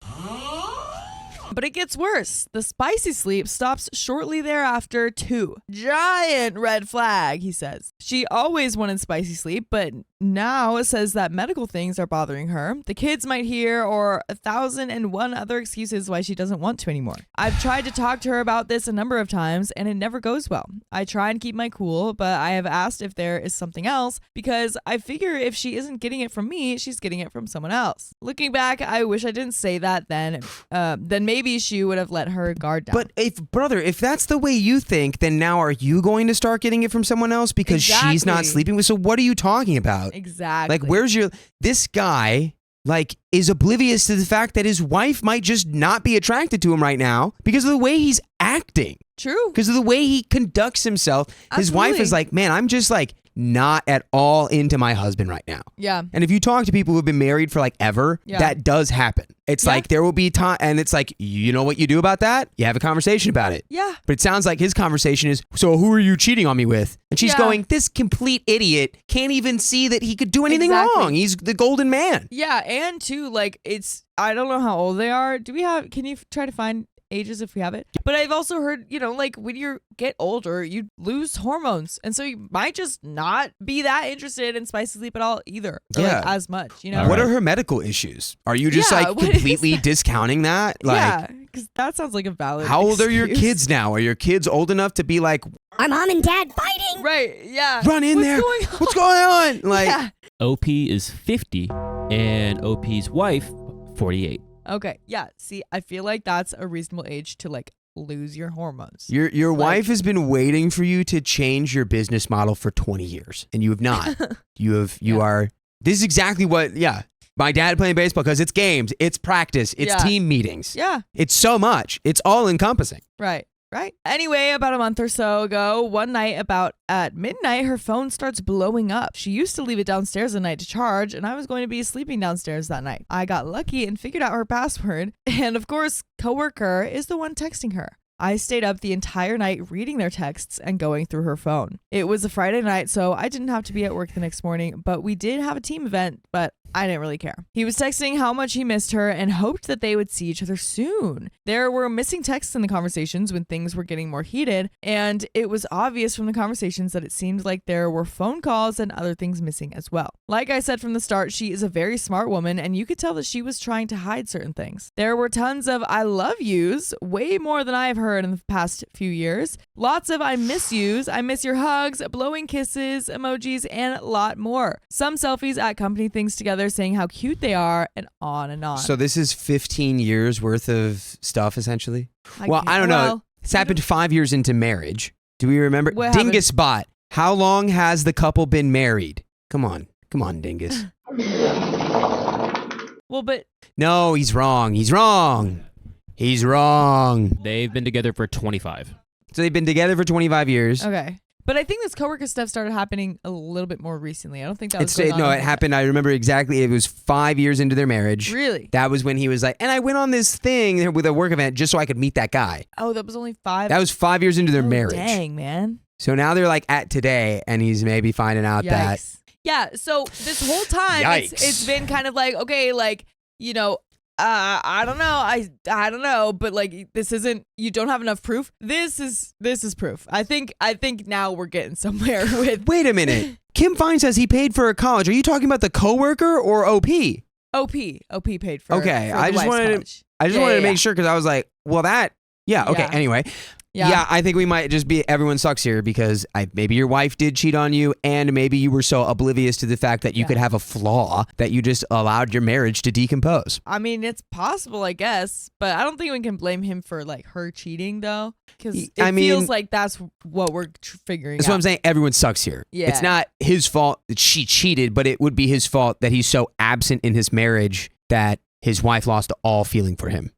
But it gets worse. The spicy sleep stops shortly thereafter too. Giant red flag, he says. She always wanted spicy sleep, but now it says that medical things are bothering her. The kids might hear, or 1,001 other excuses why she doesn't want to anymore. I've tried to talk to her about this a number of times and it never goes well. I try and keep my cool, but I have asked if there is something else because I figure if she isn't getting it from me, she's getting it from someone else. Looking back, I wish I didn't say that then. Then maybe she would have let her guard down. But if that's the way you think, then now are you going to start getting it from someone else because she's not sleeping with? So what are you talking about? Exactly. Like, this guy, like, is oblivious to the fact that his wife might just not be attracted to him right now because of the way he's acting. True. Because of the way he conducts himself. His wife Absolutely. is like, man, I'm just like not at all into my husband right now. Yeah. And if you talk to people who've been married for like ever, that does happen. It's like there will be time, and it's like, you know what you do about that? You have a conversation about it. Yeah. But it sounds like his conversation is, so who are you cheating on me with? And she's going, this complete idiot can't even see that he could do anything wrong. He's the golden man. Yeah. And too, like, I don't know how old they are. Can you try to find ages if we have it? But I've also heard, like when you get older, you lose hormones. And so you might just not be that interested in spicy sleep at all either. Or like as much, What are her medical issues? Are you just like completely discounting that? Like, yeah, because that sounds like a valid How old are your excuse. kids now? Are your kids old enough to be like, Are mom and dad fighting? Right, yeah. run in there? What's going on? Like, OP is 50 and OP's wife 48. Okay, yeah. See, I feel like that's a reasonable age to like lose your hormones. Your wife has been waiting for you to change your business model for 20 years, and you have not. You are. This is exactly what. Yeah, my dad playing baseball because it's games, it's practice, it's team meetings. Yeah, it's so much. It's all encompassing. Right. Anyway, about a month or so ago, one night about at midnight, her phone starts blowing up. She used to leave it downstairs at night to charge, and I was going to be sleeping downstairs that night. I got lucky and figured out her password, and of course, coworker is the one texting her. I stayed up the entire night reading their texts and going through her phone. It was a Friday night, so I didn't have to be at work the next morning, but we did have a team event, but I didn't really care. He was texting how much he missed her and hoped that they would see each other soon. There were missing texts in the conversations when things were getting more heated, and it was obvious from the conversations that it seemed like there were phone calls and other things missing as well. Like I said from the start, she is a very smart woman, and you could tell that she was trying to hide certain things. There were tons of I love yous, way more than I have heard in the past few years. Lots of I miss yous, I miss your hugs, blowing kisses, emojis, and a lot more. Some selfies at company things together saying how cute they are, and on and on. So this is 15 years worth of stuff, essentially? I don't know. It's happened 5 years into marriage. Do we remember? Dingus Bot. How long has the couple been married? Come on, Dingus. Well, but... No, he's wrong. They've been together for 25. So they've been together for 25 years. Okay. But I think this coworker stuff started happening a little bit more recently. I don't think that was going on. No, it happened. I remember exactly. It was 5 years into their marriage. Really? That was when he was like, and I went on this thing with a work event just so I could meet that guy. Oh, that was only 5? That was 5 years into their marriage. Dang, man. So now they're like at today, and he's maybe finding out that. Yeah, so this whole time, it's been kind of like, okay, like, I don't know. I don't know, but like this isn't, you don't have enough proof. This is proof. I think now we're getting somewhere with. Wait a minute. Kim Fine says he paid for a college. Are you talking about the coworker or OP? OP paid for. Okay, for I just wanted to make sure because I was like, well, that. Yeah. Okay. Yeah. Anyway. Yeah, I think we might just be everyone sucks here because maybe your wife did cheat on you, and maybe you were so oblivious to the fact that you could have a flaw that you just allowed your marriage to decompose. I mean, it's possible, I guess, but I don't think we can blame him for like her cheating though, because it feels like that's what we're figuring out. That's what I'm saying. Everyone sucks here. Yeah. It's not his fault that she cheated, but it would be his fault that he's so absent in his marriage that his wife lost all feeling for him.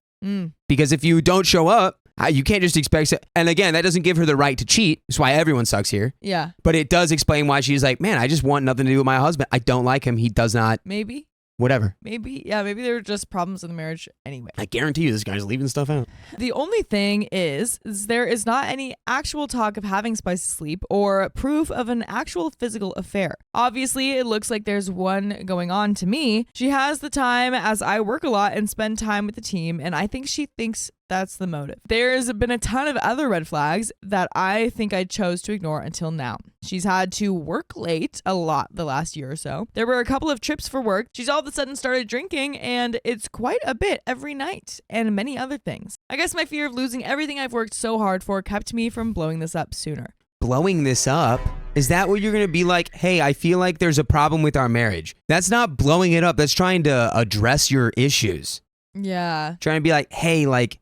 Because if you don't show up, you can't just expect it. And again, that doesn't give her the right to cheat. That's why everyone sucks here. Yeah. But it does explain why she's like, man, I just want nothing to do with my husband. I don't like him. He does not. Maybe. Whatever. Maybe there were just problems in the marriage anyway. I guarantee you this guy's leaving stuff out. The only thing is there is not any actual talk of having spicy sleep or proof of an actual physical affair. Obviously, it looks like there's one going on to me. She has the time as I work a lot and spend time with the team, and I think she thinks That's the motive. There's been a ton of other red flags that I think I chose to ignore until now. She's had to work late a lot the last year or so. There were a couple of trips for work. She's all of a sudden started drinking, and it's quite a bit every night, and many other things. I guess my fear of losing everything I've worked so hard for kept me from blowing this up sooner. Blowing this up? Is that what you're going to be like? Hey, I feel like there's a problem with our marriage. That's not blowing it up. That's trying to address your issues. Yeah. Trying to be like, hey, like,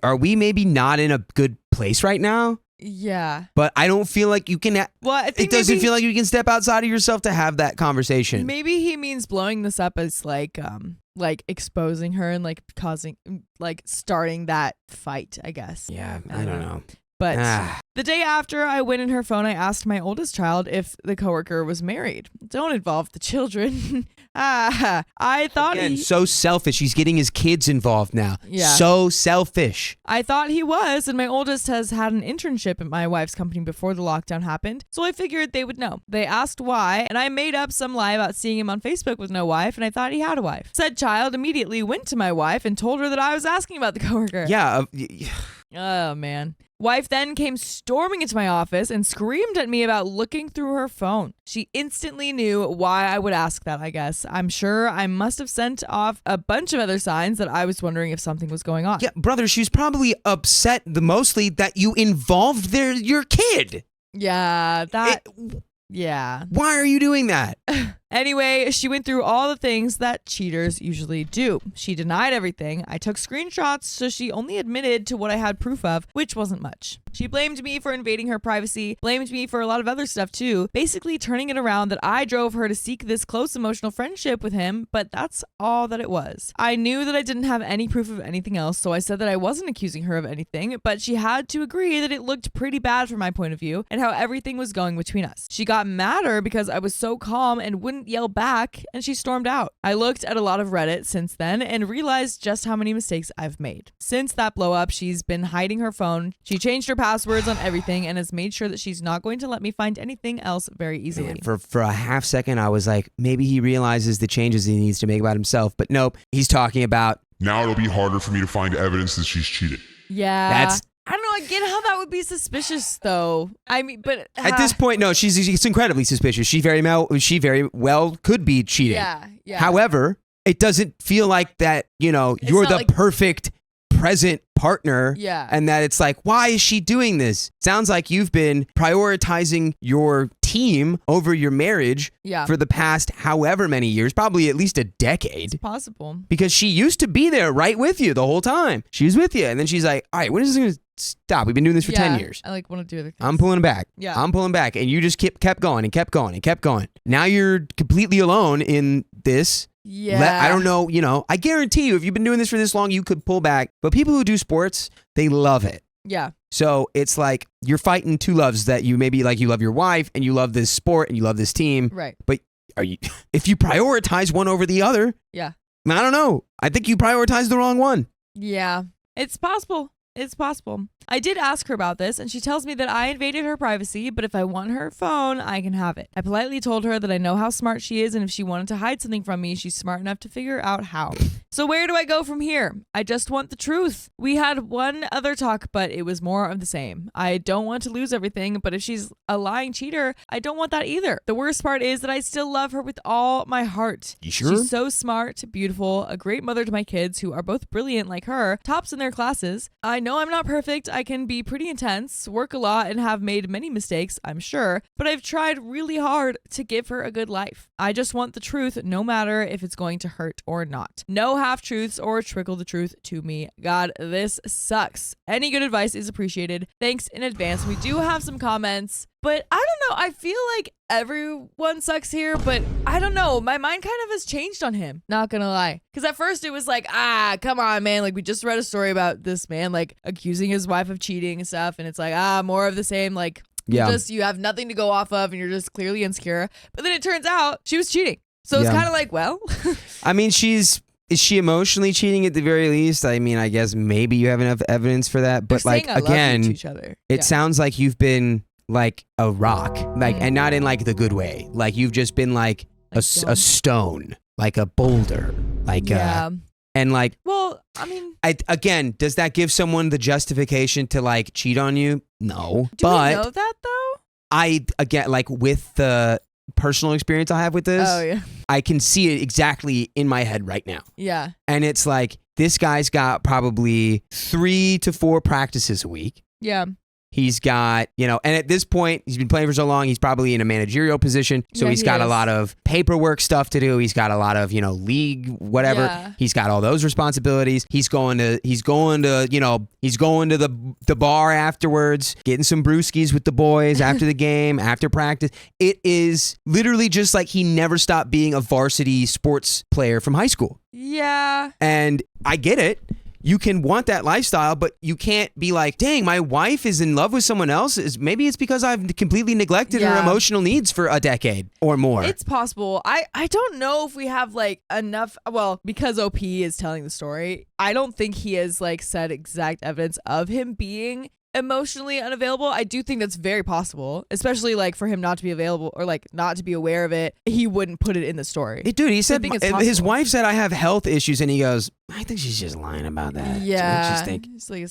are we maybe not in a good place right now? Yeah. But I don't feel like you can. I think it doesn't feel like you can step outside of yourself to have that conversation. Maybe he means blowing this up as like exposing her and like starting that fight, I guess. Yeah, I don't know. But the day after I went in her phone, I asked my oldest child if the coworker was married. Don't involve the children. I thought Again, so selfish. He's getting his kids involved now. Yeah. So selfish. I thought he was, and my oldest has had an internship at my wife's company before the lockdown happened, so I figured they would know. They asked why, and I made up some lie about seeing him on Facebook with no wife, and I thought he had a wife. Said child immediately went to my wife and told her that I was asking about the coworker. Yeah. Oh, man. Wife then came storming into my office and screamed at me about looking through her phone. She instantly knew why I would ask that, I guess. I'm sure I must have sent off a bunch of other signs that I was wondering if something was going on. Yeah, brother, she's probably upset mostly that you involved your kid. Yeah, yeah. Why are you doing that? Anyway, she went through all the things that cheaters usually do. She denied everything. I took screenshots, so she only admitted to what I had proof of, which wasn't much. She blamed me for invading her privacy, blamed me for a lot of other stuff too, basically turning it around that I drove her to seek this close emotional friendship with him, but that's all that it was. I knew that I didn't have any proof of anything else, so I said that I wasn't accusing her of anything, but she had to agree that it looked pretty bad from my point of view and how everything was going between us. She got madder because I was so calm and wouldn't yell back, and she stormed out. I looked at a lot of Reddit since then and realized just how many mistakes I've made. Since that blow up, she's been hiding her phone. She changed her passwords on everything and has made sure that she's not going to let me find anything else very easily. Man, for a half second, I was like, maybe he realizes the changes he needs to make about himself, but nope, he's talking about Now it'll be harder for me to find evidence that she's cheated. Yeah. I don't know. I get how that would be suspicious, though. I mean, but at this point, no, it's incredibly suspicious. She very well could be cheating. Yeah. However, it doesn't feel like that. You're the perfect present partner. Yeah. And that it's like, why is she doing this? Sounds like you've been prioritizing your team over your marriage for the past however many years, probably at least a decade. It's possible. Because she used to be there right with you the whole time. She was with you. And then she's like, all right, when is this going to stop? We've been doing this for 10 years. I want to do other things. I'm pulling back. Yeah. I'm pulling back. And you just kept going and kept going and kept going. Now you're completely alone in this. Yeah. I don't know, I guarantee you, if you've been doing this for this long, you could pull back. But people who do sports, they love it. Yeah. So it's like you're fighting two loves that you maybe like. You love your wife and you love this sport and you love this team. Right. But if you prioritize one over the other, yeah. I don't know. I think you prioritize the wrong one. Yeah. It's possible. It's possible. I did ask her about this, and she tells me that I invaded her privacy, but if I want her phone, I can have it. I politely told her that I know how smart she is, and if she wanted to hide something from me, she's smart enough to figure out how. So where do I go from here? I just want the truth. We had one other talk, but it was more of the same. I don't want to lose everything, but if she's a lying cheater, I don't want that either. The worst part is that I still love her with all my heart. You sure? She's so smart, beautiful, a great mother to my kids who are both brilliant like her, tops in their classes. I know I'm not perfect. I can be pretty intense, work a lot, and have made many mistakes, I'm sure, but I've tried really hard to give her a good life. I just want the truth, no matter if it's going to hurt or not. No half-truths or trickle the truth to me. God, this sucks. Any good advice is appreciated. Thanks in advance. We do have some comments, but I don't know. I feel like everyone sucks here, but I don't know. My mind kind of has changed on him. Not gonna lie. Because at first it was like, come on, man. Like, we just read a story about this man, like, accusing his wife of cheating and stuff. And it's like, more of the same. Like, you have nothing to go off of and you're just clearly insecure. But then it turns out she was cheating. So it's kind of like, well. I mean, is she emotionally cheating at the very least? I mean, I guess maybe you have enough evidence for that. But they're like, saying I again, love you to each other. It sounds like you've been like a rock, like, and not in like the good way. Like you've just been like a stone, like a boulder, like and And like, Well, I mean, again, does that give someone the justification to like cheat on you? No. do we But know that though? again, like with the personal experience I have with this, Oh yeah. I can see it exactly in my head right now. Yeah. And it's like, this guy's got probably 3 to 4 practices a week. Yeah. He's got, and at this point, he's been playing for so long, he's probably in a managerial position. So Yeah, he's he got a is. lot of paperwork stuff to do. He's got a lot of, league, whatever. Yeah. He's got all those responsibilities. He's going to the bar afterwards, getting some brewskis with the boys after the game, after practice. It is literally just like he never stopped being a varsity sports player from high school. Yeah. And I get it. You can want that lifestyle, but you can't be like, dang, my wife is in love with someone else. Maybe it's because I've completely neglected her emotional needs for a decade or more. It's possible. I don't know if we have like enough. Well, because OP is telling the story, I don't think he has like said exact evidence of him being emotionally unavailable. I do think that's very possible, especially like for him not to be available or like not to be aware of it. He wouldn't put it in the story. Dude, he said think it's his possible. wife said I have health issues, and he goes, I think she's just lying about that. Yeah. What you think? It's like,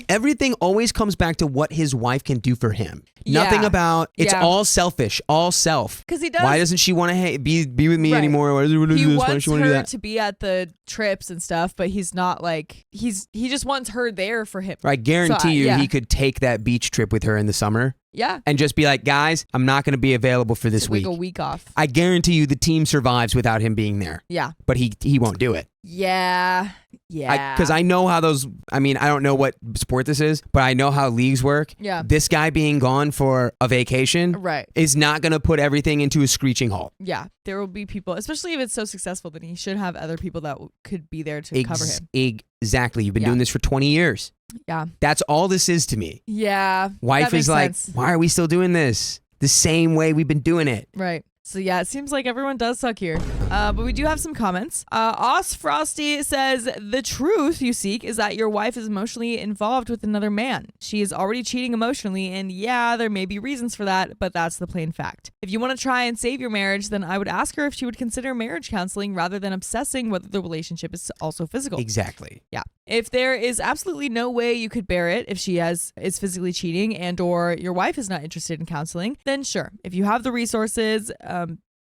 Everything always comes back to what his wife can do for him. Yeah. Nothing about it's Yeah. all selfish, all self. because he does. Why doesn't she want to be with me Right. anymore? Why does he want to He do this? Why wants does she want to do her that? to be at the trips and stuff, but he's not like he just wants her there for him. I guarantee you, yeah. he could take that beach trip with her in the summer Yeah. and just be like, guys, I'm not going to be available for this Take, week. like a week off. I guarantee you the team survives without him being there, Yeah. but he won't do it. Yeah. Yeah. Because I know how I don't know what sport this is, but I know how leagues work. Yeah. This guy being gone for a vacation Right. is not going to put everything into a screeching halt. Yeah. There will be people, especially if it's so successful, then he should have other people that could be there to cover him. Exactly. You've been Yeah. doing this for 20 years. Yeah. That's all this is to me. Yeah. Wife that makes is like, sense. why are we still doing this? The same way we've been doing it. Right. So yeah, it seems like everyone does suck here. But we do have some comments. Os Frosty says, the truth you seek is that your wife is emotionally involved with another man. She is already cheating emotionally, and yeah, there may be reasons for that, but that's the plain fact. If you want to try and save your marriage, then I would ask her if she would consider marriage counseling rather than obsessing whether the relationship is also physical. Exactly. Yeah. If there is absolutely no way you could bear it if she is physically cheating and or your wife is not interested in counseling, then sure. If you have the resources,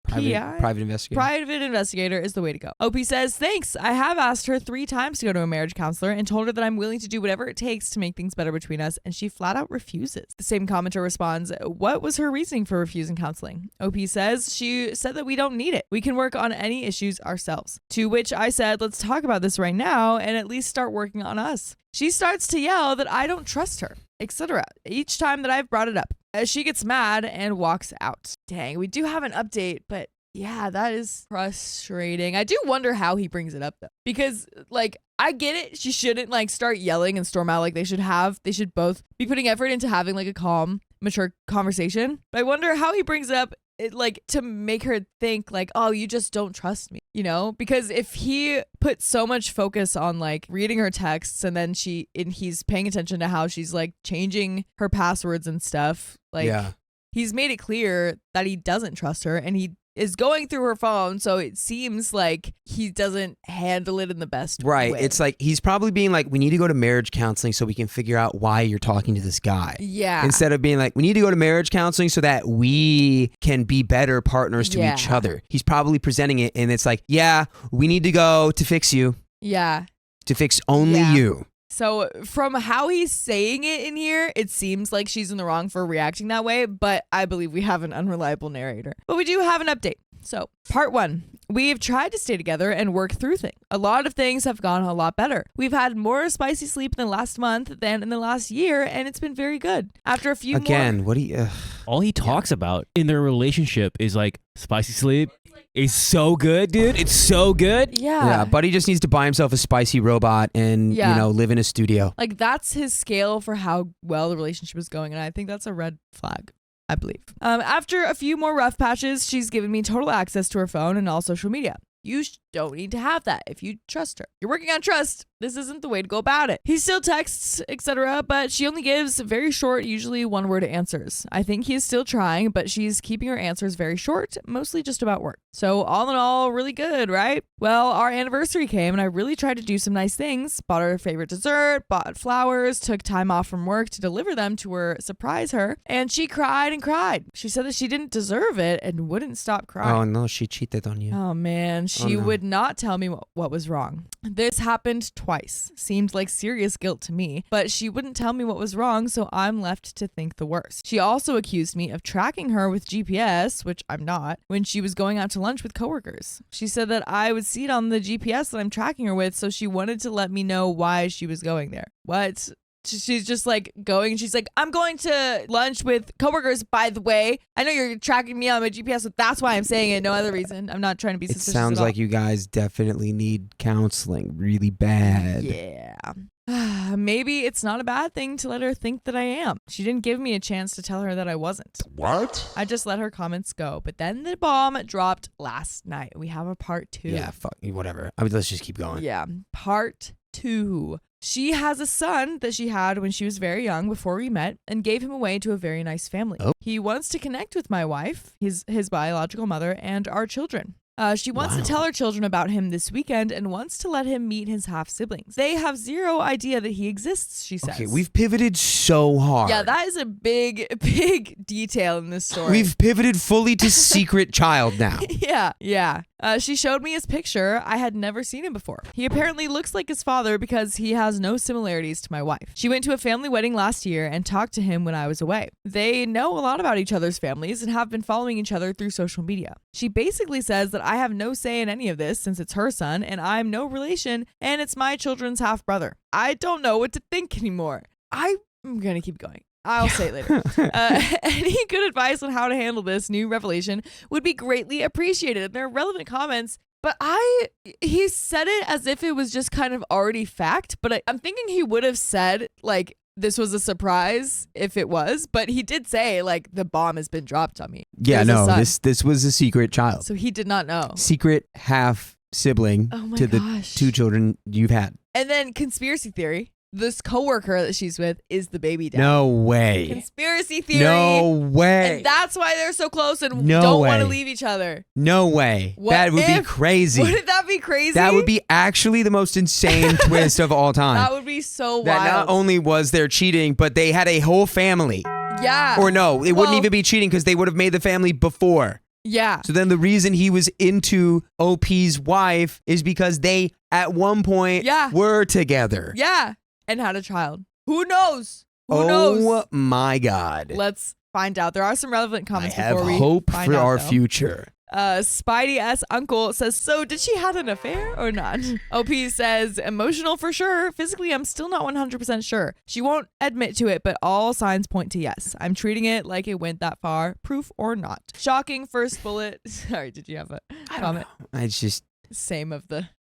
Private investigator. Private investigator is the way to go. OP says, thanks. I have asked her 3 times to go to a marriage counselor and told her that I'm willing to do whatever it takes to make things better between us, and she flat out refuses. The same commenter responds, what was her reasoning for refusing counseling? OP says, she said that we don't need it. We can work on any issues ourselves. To which I said, let's talk about this right now and at least start working on us. She starts to yell that I don't trust her, etc. each time that I've brought it up. She gets mad and walks out. Dang, we do have an update, but yeah, that is frustrating. I do wonder how he brings it up though. Because like, I get it. She shouldn't like start yelling and storm out like they should both be putting effort into having like a calm, mature conversation. But I wonder how he brings it up like to make her think like, oh, you just don't trust me, because if he put so much focus on like reading her texts and then he's paying attention to how she's like changing her passwords and stuff, like he's made it clear that he doesn't trust her and he is going through her phone, so it seems like he doesn't handle it in the best way. It's like he's probably being like, we need to go to marriage counseling so we can figure out why you're talking to this guy. Yeah. Instead of being like, we need to go to marriage counseling so that we can be better partners to each other. He's probably presenting it, and it's like, yeah, we need to go to fix you. Yeah. To fix only you. So from how he's saying it in here, it seems like she's in the wrong for reacting that way, but I believe we have an unreliable narrator. But we do have an update. So part 1, we've tried to stay together and work through things. A lot of things have gone a lot better. We've had more spicy sleep in the last month than in the last year, and it's been very good. After a few what do you... All he talks about in their relationship is like spicy sleep. It's so good, dude. It's so good. Yeah, Buddy just needs to buy himself a spicy robot and, live in a studio. Like, that's his scale for how well the relationship is going, and I think that's a red flag, I believe. After a few more rough patches, she's given me total access to her phone and all social media. You don't need to have that if you trust her. You're working on trust. this isn't the way to go about it. He still texts, etc., but she only gives very short, usually one-word answers. I think he is still trying, but she's keeping her answers very short, mostly just about work. So all in all, really good, right? Well, our anniversary came and I really tried to do some nice things. Bought her favorite dessert, bought flowers, took time off from work to deliver them to her, surprise her, and she cried and cried. She said that she didn't deserve it and wouldn't stop crying. Oh no, she cheated on you. Oh man, she would not tell me what was wrong. This happened twice. Seemed like serious guilt to me, but she wouldn't tell me what was wrong, so I'm left to think the worst. She also accused me of tracking her with GPS, which I'm not, when she was going out to lunch with coworkers. She said that I would see it on the GPS that I'm tracking her with, so she wanted to let me know why she was going there. What? She's just like going, she's like, I'm going to lunch with coworkers, by the way. I know you're tracking me on my GPS, so that's why I'm saying it. No other reason. I'm not trying to be suspicious. It sounds like you guys definitely need counseling really bad. Yeah. Maybe it's not a bad thing to let her think that I am. She didn't give me a chance to tell her that I wasn't. What? I just let her comments go. But then the bomb dropped last night. We have a part 2. Yeah, fuck, whatever. I mean, let's just keep going. Yeah, part 2. She has a son that she had when she was very young before we met and gave him away to a very nice family. Oh. He wants to connect with my wife, his biological mother, and our children. She wants to tell her children about him this weekend and wants to let him meet his half-siblings. They have zero idea that he exists, she says. Okay, we've pivoted so hard. Yeah, that is a big detail in this story. We've pivoted fully to secret child now. Yeah. She showed me his picture. I had never seen him before. He apparently looks like his father because he has no similarities to my wife. She went to a family wedding last year and talked to him when I was away. They know a lot about each other's families and have been following each other through social media. She basically says that I have no say in any of this since it's her son and I'm no relation and it's my children's half-brother. I don't know what to think anymore. I'm going to keep going. I'll say it later. Any good advice on how to handle this new revelation would be greatly appreciated. There are relevant comments, but he said it as if it was just kind of already fact, but I'm thinking he would have said, like, this was a surprise if it was, but he did say, like, the bomb has been dropped on me. Yeah, no, this was a secret child. So he did not know. Secret half sibling to the 2 children you've had. And then conspiracy theory. This coworker that she's with is the baby dad. No way. Conspiracy theory. No way. And that's why they're so close and No don't way. want to leave each other. No way. That would be crazy. Wouldn't that be crazy? That would be actually the most insane twist of all time. That would be so wild. That not only was there cheating, but they had a whole family. Yeah. Or no, it wouldn't even be cheating because they would have made the family before. Yeah. So then the reason he was into OP's wife is because they at one point were together. Yeah. And had a child. Who knows? Who knows? Oh my God. Let's find out. There are some relevant comments I have before we hope find for out, our though. future. Spidey S. Uncle says, so did she have an affair or not? OP says, emotional for sure. Physically, I'm still not 100% sure. She won't admit to it, but all signs point to yes. I'm treating it like it went that far, proof or not. Shocking first bullet. Sorry, did you have a comment? It's just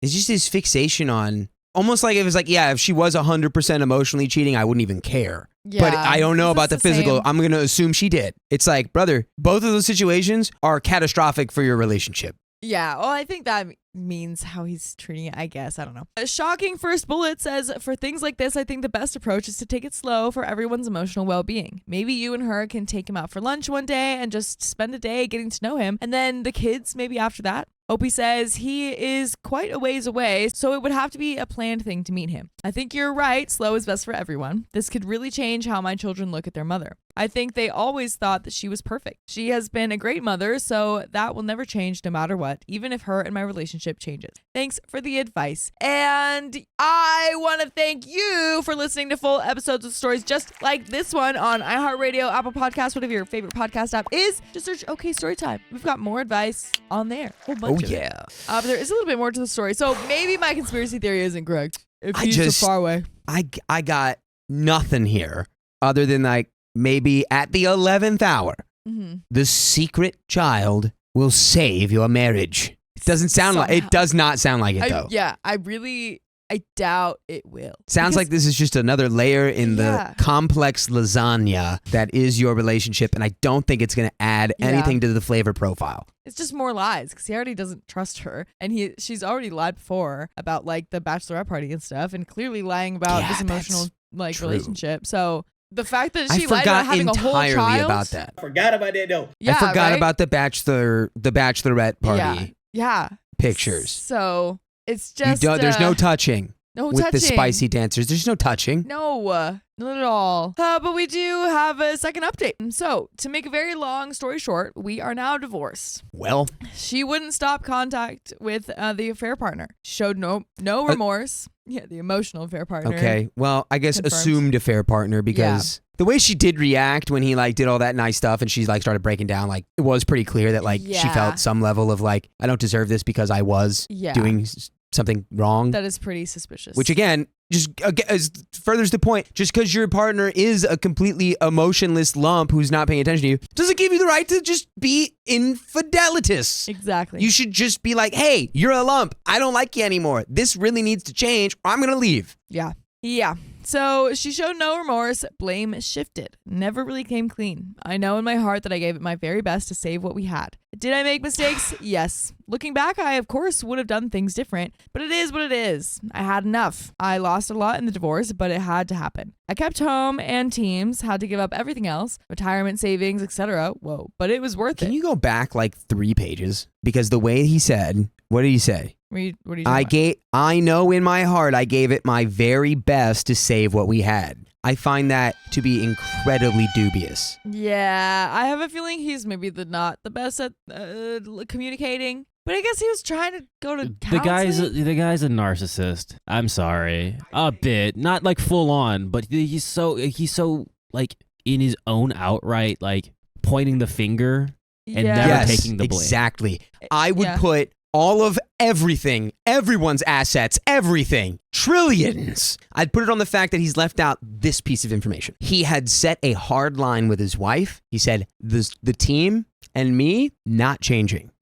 his fixation on almost like it was like, yeah, if she was 100% emotionally cheating, I wouldn't even care. Yeah, but I don't know about the physical. same? I'm going to assume she did. It's like, brother, both of those situations are catastrophic for your relationship. Yeah, well, I think that means how he's treating it, I guess. I don't know. A shocking first bullet says, for things like this, I think the best approach is to take it slow for everyone's emotional well-being. Maybe you and her can take him out for lunch one day and just spend a day getting to know him. And then the kids, maybe after that. Opie says he is quite a ways away, so it would have to be a planned thing to meet him. I think you're right. Slow is best for everyone. This could really change how my children look at their mother. I think they always thought that she was perfect. She has been a great mother, so that will never change no matter what, even if her and my relationship changes. Thanks for the advice. And I want to thank you for listening to full episodes of stories just like this one on iHeartRadio, Apple Podcasts, whatever your favorite podcast app is. Just search OK Storytime. We've got more advice on there. Whole bunch of it. But there is a little bit more to the story. So maybe my conspiracy theory isn't correct. If he's so far away. I got nothing here other than like maybe at the 11th hour, the secret child will save your marriage. It doesn't sound like it. Does not sound like it though. Yeah, I really I doubt it will. Sounds like this is just another layer in the complex lasagna that is your relationship, and I don't think it's going to add anything to the flavor profile. It's just more lies because he already doesn't trust her, and she's already lied before about like the bachelorette party and stuff, and clearly lying about this emotional like relationship. So the fact that she lied about having a whole child, about that. I forgot about that though. Yeah, I forgot about the bachelorette party. Yeah. Pictures. So it's just there's no touching. With the spicy dancers. There's no touching. No, not at all. But we do have a second update. So, to make a very long story short, we are now divorced. Well, she wouldn't stop contact with the affair partner. Showed no remorse. Yeah, the emotional affair partner. Okay. Well, I guess assumed affair partner because the way she did react when he like did all that nice stuff and she's like started breaking down, like it was pretty clear that like she felt some level of like, I don't deserve this because I was doing something wrong. That is pretty suspicious. Which again, just furthers the point. Just because your partner is a completely emotionless lump who's not paying attention to you, doesn't give you the right to just be infidelitous. Exactly. You should just be like, hey, you're a lump. I don't like you anymore. This really needs to change or I'm going to leave. Yeah. So she showed no remorse. Blame shifted. Never really came clean. I know in my heart that I gave it my very best to save what we had. Did I make mistakes? Yes. Looking back, I of course would have done things different, but it is what it is. I had enough. I lost a lot in the divorce, but it had to happen. I kept home and teams, had to give up everything else, retirement savings, etc. Whoa, but it was worth it. Can you go back like 3 pages? Because the way he said, what did he say? What are you talking about? I know in my heart I gave it my very best to save what we had. I find that to be incredibly dubious. Yeah, I have a feeling he's maybe not the best at communicating. But I guess he was trying to go to counseling. The guy's a narcissist. I'm sorry, a bit, not like full on, but he's so like in his own outright like pointing the finger and never taking the blame. Exactly. I would put all of everything, everyone's assets, everything, trillions. I'd put it on the fact that he's left out this piece of information. He had set a hard line with his wife. He said, the team and me, not changing.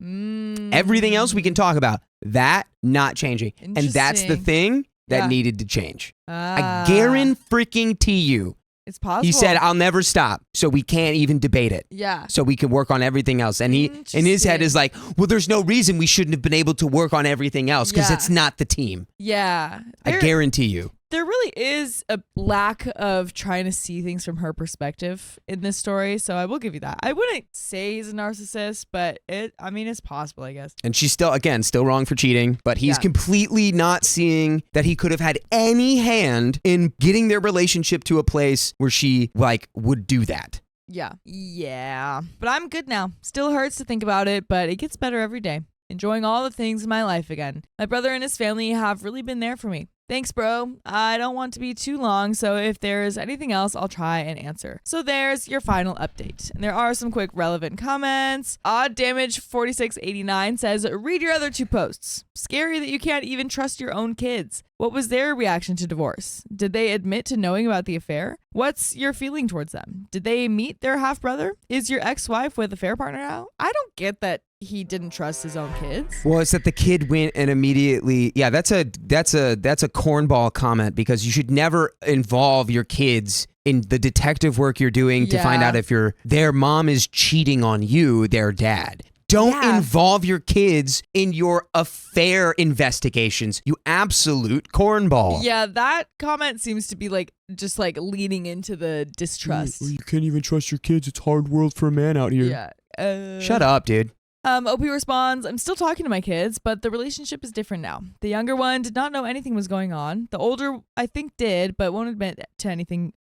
Everything else we can talk about, that not changing. And that's the thing that needed to change. I guarantee you. It's possible. He said, I'll never stop. So we can't even debate it. Yeah. So we can work on everything else. And he, in his head, is like, well, there's no reason we shouldn't have been able to work on everything else because it's not the team. Yeah. I guarantee you. There really is a lack of trying to see things from her perspective in this story. So I will give you that. I wouldn't say he's a narcissist, but it's possible, I guess. And she's still wrong for cheating, but he's completely not seeing that he could have had any hand in getting their relationship to a place where she like would do that. Yeah. But I'm good now. Still hurts to think about it, but it gets better every day. Enjoying all the things in my life again. My brother and his family have really been there for me. Thanks, bro. I don't want to be too long, so if there's anything else, I'll try and answer. So there's your final update. And there are some quick relevant comments. Odd Damage 4689 says, read your other 2 posts. Scary that you can't even trust your own kids. What was their reaction to divorce? Did they admit to knowing about the affair? What's your feeling towards them? Did they meet their half-brother? Is your ex-wife with a affair partner now? I don't get that he didn't trust his own kids. Well, it's that the kid went and immediately, that's a cornball comment because you should never involve your kids in the detective work you're doing to find out if their mom is cheating on you, their dad. Don't involve your kids in your affair investigations, you absolute cornball. Yeah, that comment seems to be like just like leading into the distrust. You can't even trust your kids. It's a hard world for a man out here. Yeah. Shut up, dude. OP responds, I'm still talking to my kids, but the relationship is different now. The younger one did not know anything was going on. The older, I think, did, but won't admit to anything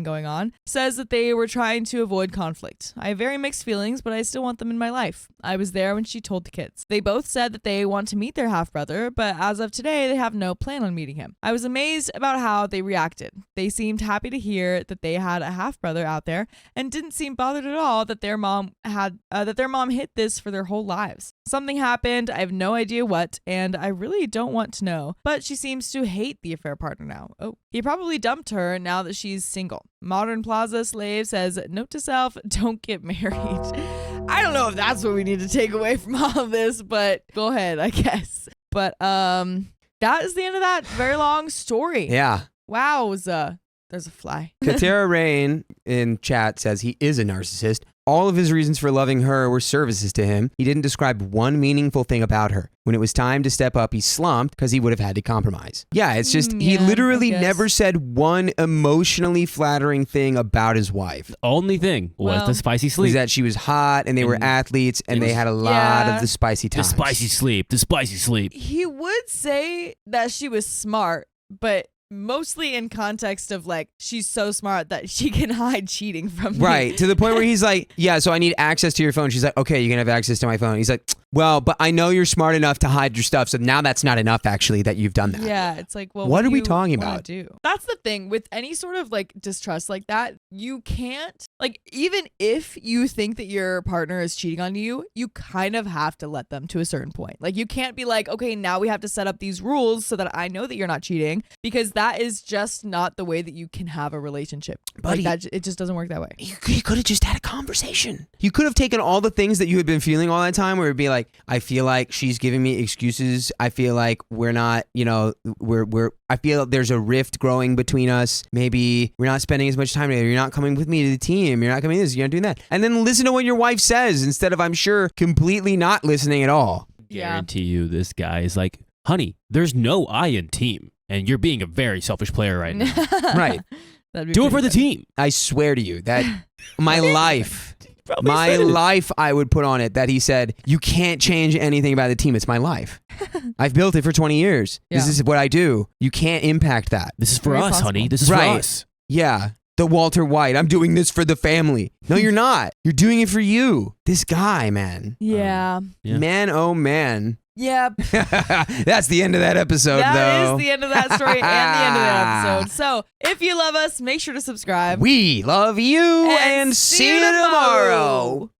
going on. Says that they were trying to avoid conflict. I have very mixed feelings, but I still want them in my life. I was there when she told the kids. They both said that they want to meet their half-brother, but as of today, they have no plan on meeting him. I was amazed about how they reacted. They seemed happy to hear that they had a half-brother out there and didn't seem bothered at all that their mom hid this for their whole lives. Something happened, I have no idea what, and I really don't want to know, but she seems to hate the affair partner now. Oh, he probably dumped her now that she's single. Modern Plaza Slave says, note to self, don't get married. I don't know if that's what we need to take away from all of this, but go ahead, I guess. But, that is the end of that very long story. Yeah. Wowza. There's a fly. Katera Rain in chat says he is a narcissist. All of his reasons for loving her were services to him. He didn't describe one meaningful thing about her. When it was time to step up, he slumped because he would have had to compromise. Yeah, it's just, he literally never said one emotionally flattering thing about his wife. The only thing was the spicy sleep. Was that she was hot and they were athletes and they had a lot of the spicy times. The spicy sleep. The spicy sleep. He would say that she was smart, but mostly in context of like, she's so smart that she can hide cheating from me. Right, to the point where he's like, yeah, so I need access to your phone. She's like, okay, you can have access to my phone. He's like, well, but I know you're smart enough to hide your stuff, so now that's not enough, actually, that you've done that. Yeah, it's like, well, what are we do talking you wanna about? do? That's the thing with any sort of like distrust like that. You can't, like, even if you think that your partner is cheating on you, you kind of have to let them to a certain point. Like, you can't be like, okay, now we have to set up these rules so that I know that you're not cheating, because that is just not the way that you can have a relationship. Buddy, like that, it just doesn't work that way. You could have just had a conversation. You could have taken all the things that you had been feeling all that time, where it'd be like, I feel like she's giving me excuses. I feel like we're not, you know, I feel there's a rift growing between us. Maybe we're not spending as much time together. You're not coming with me to the team. You're not coming to this. You're not doing that. And then listen to what your wife says instead of, I'm sure, completely not listening at all. Guarantee you this guy is like, honey, there's no I in team. And you're being a very selfish player right now. Right. Do it for the team. I swear to you that my life, I would put on it that he said, you can't change anything about the team. It's my life. I've built it for 20 years. Yeah. This is what I do. You can't impact that. This is for us, honey. This is for us. Yeah. The Walter White. I'm doing this for the family. No, you're not. You're doing it for you. This guy, man. Yeah. Man, oh man. Yep. That's the end of that episode, though. That is the end of that story and the end of that episode. So, if you love us, make sure to subscribe. We love you and see you tomorrow.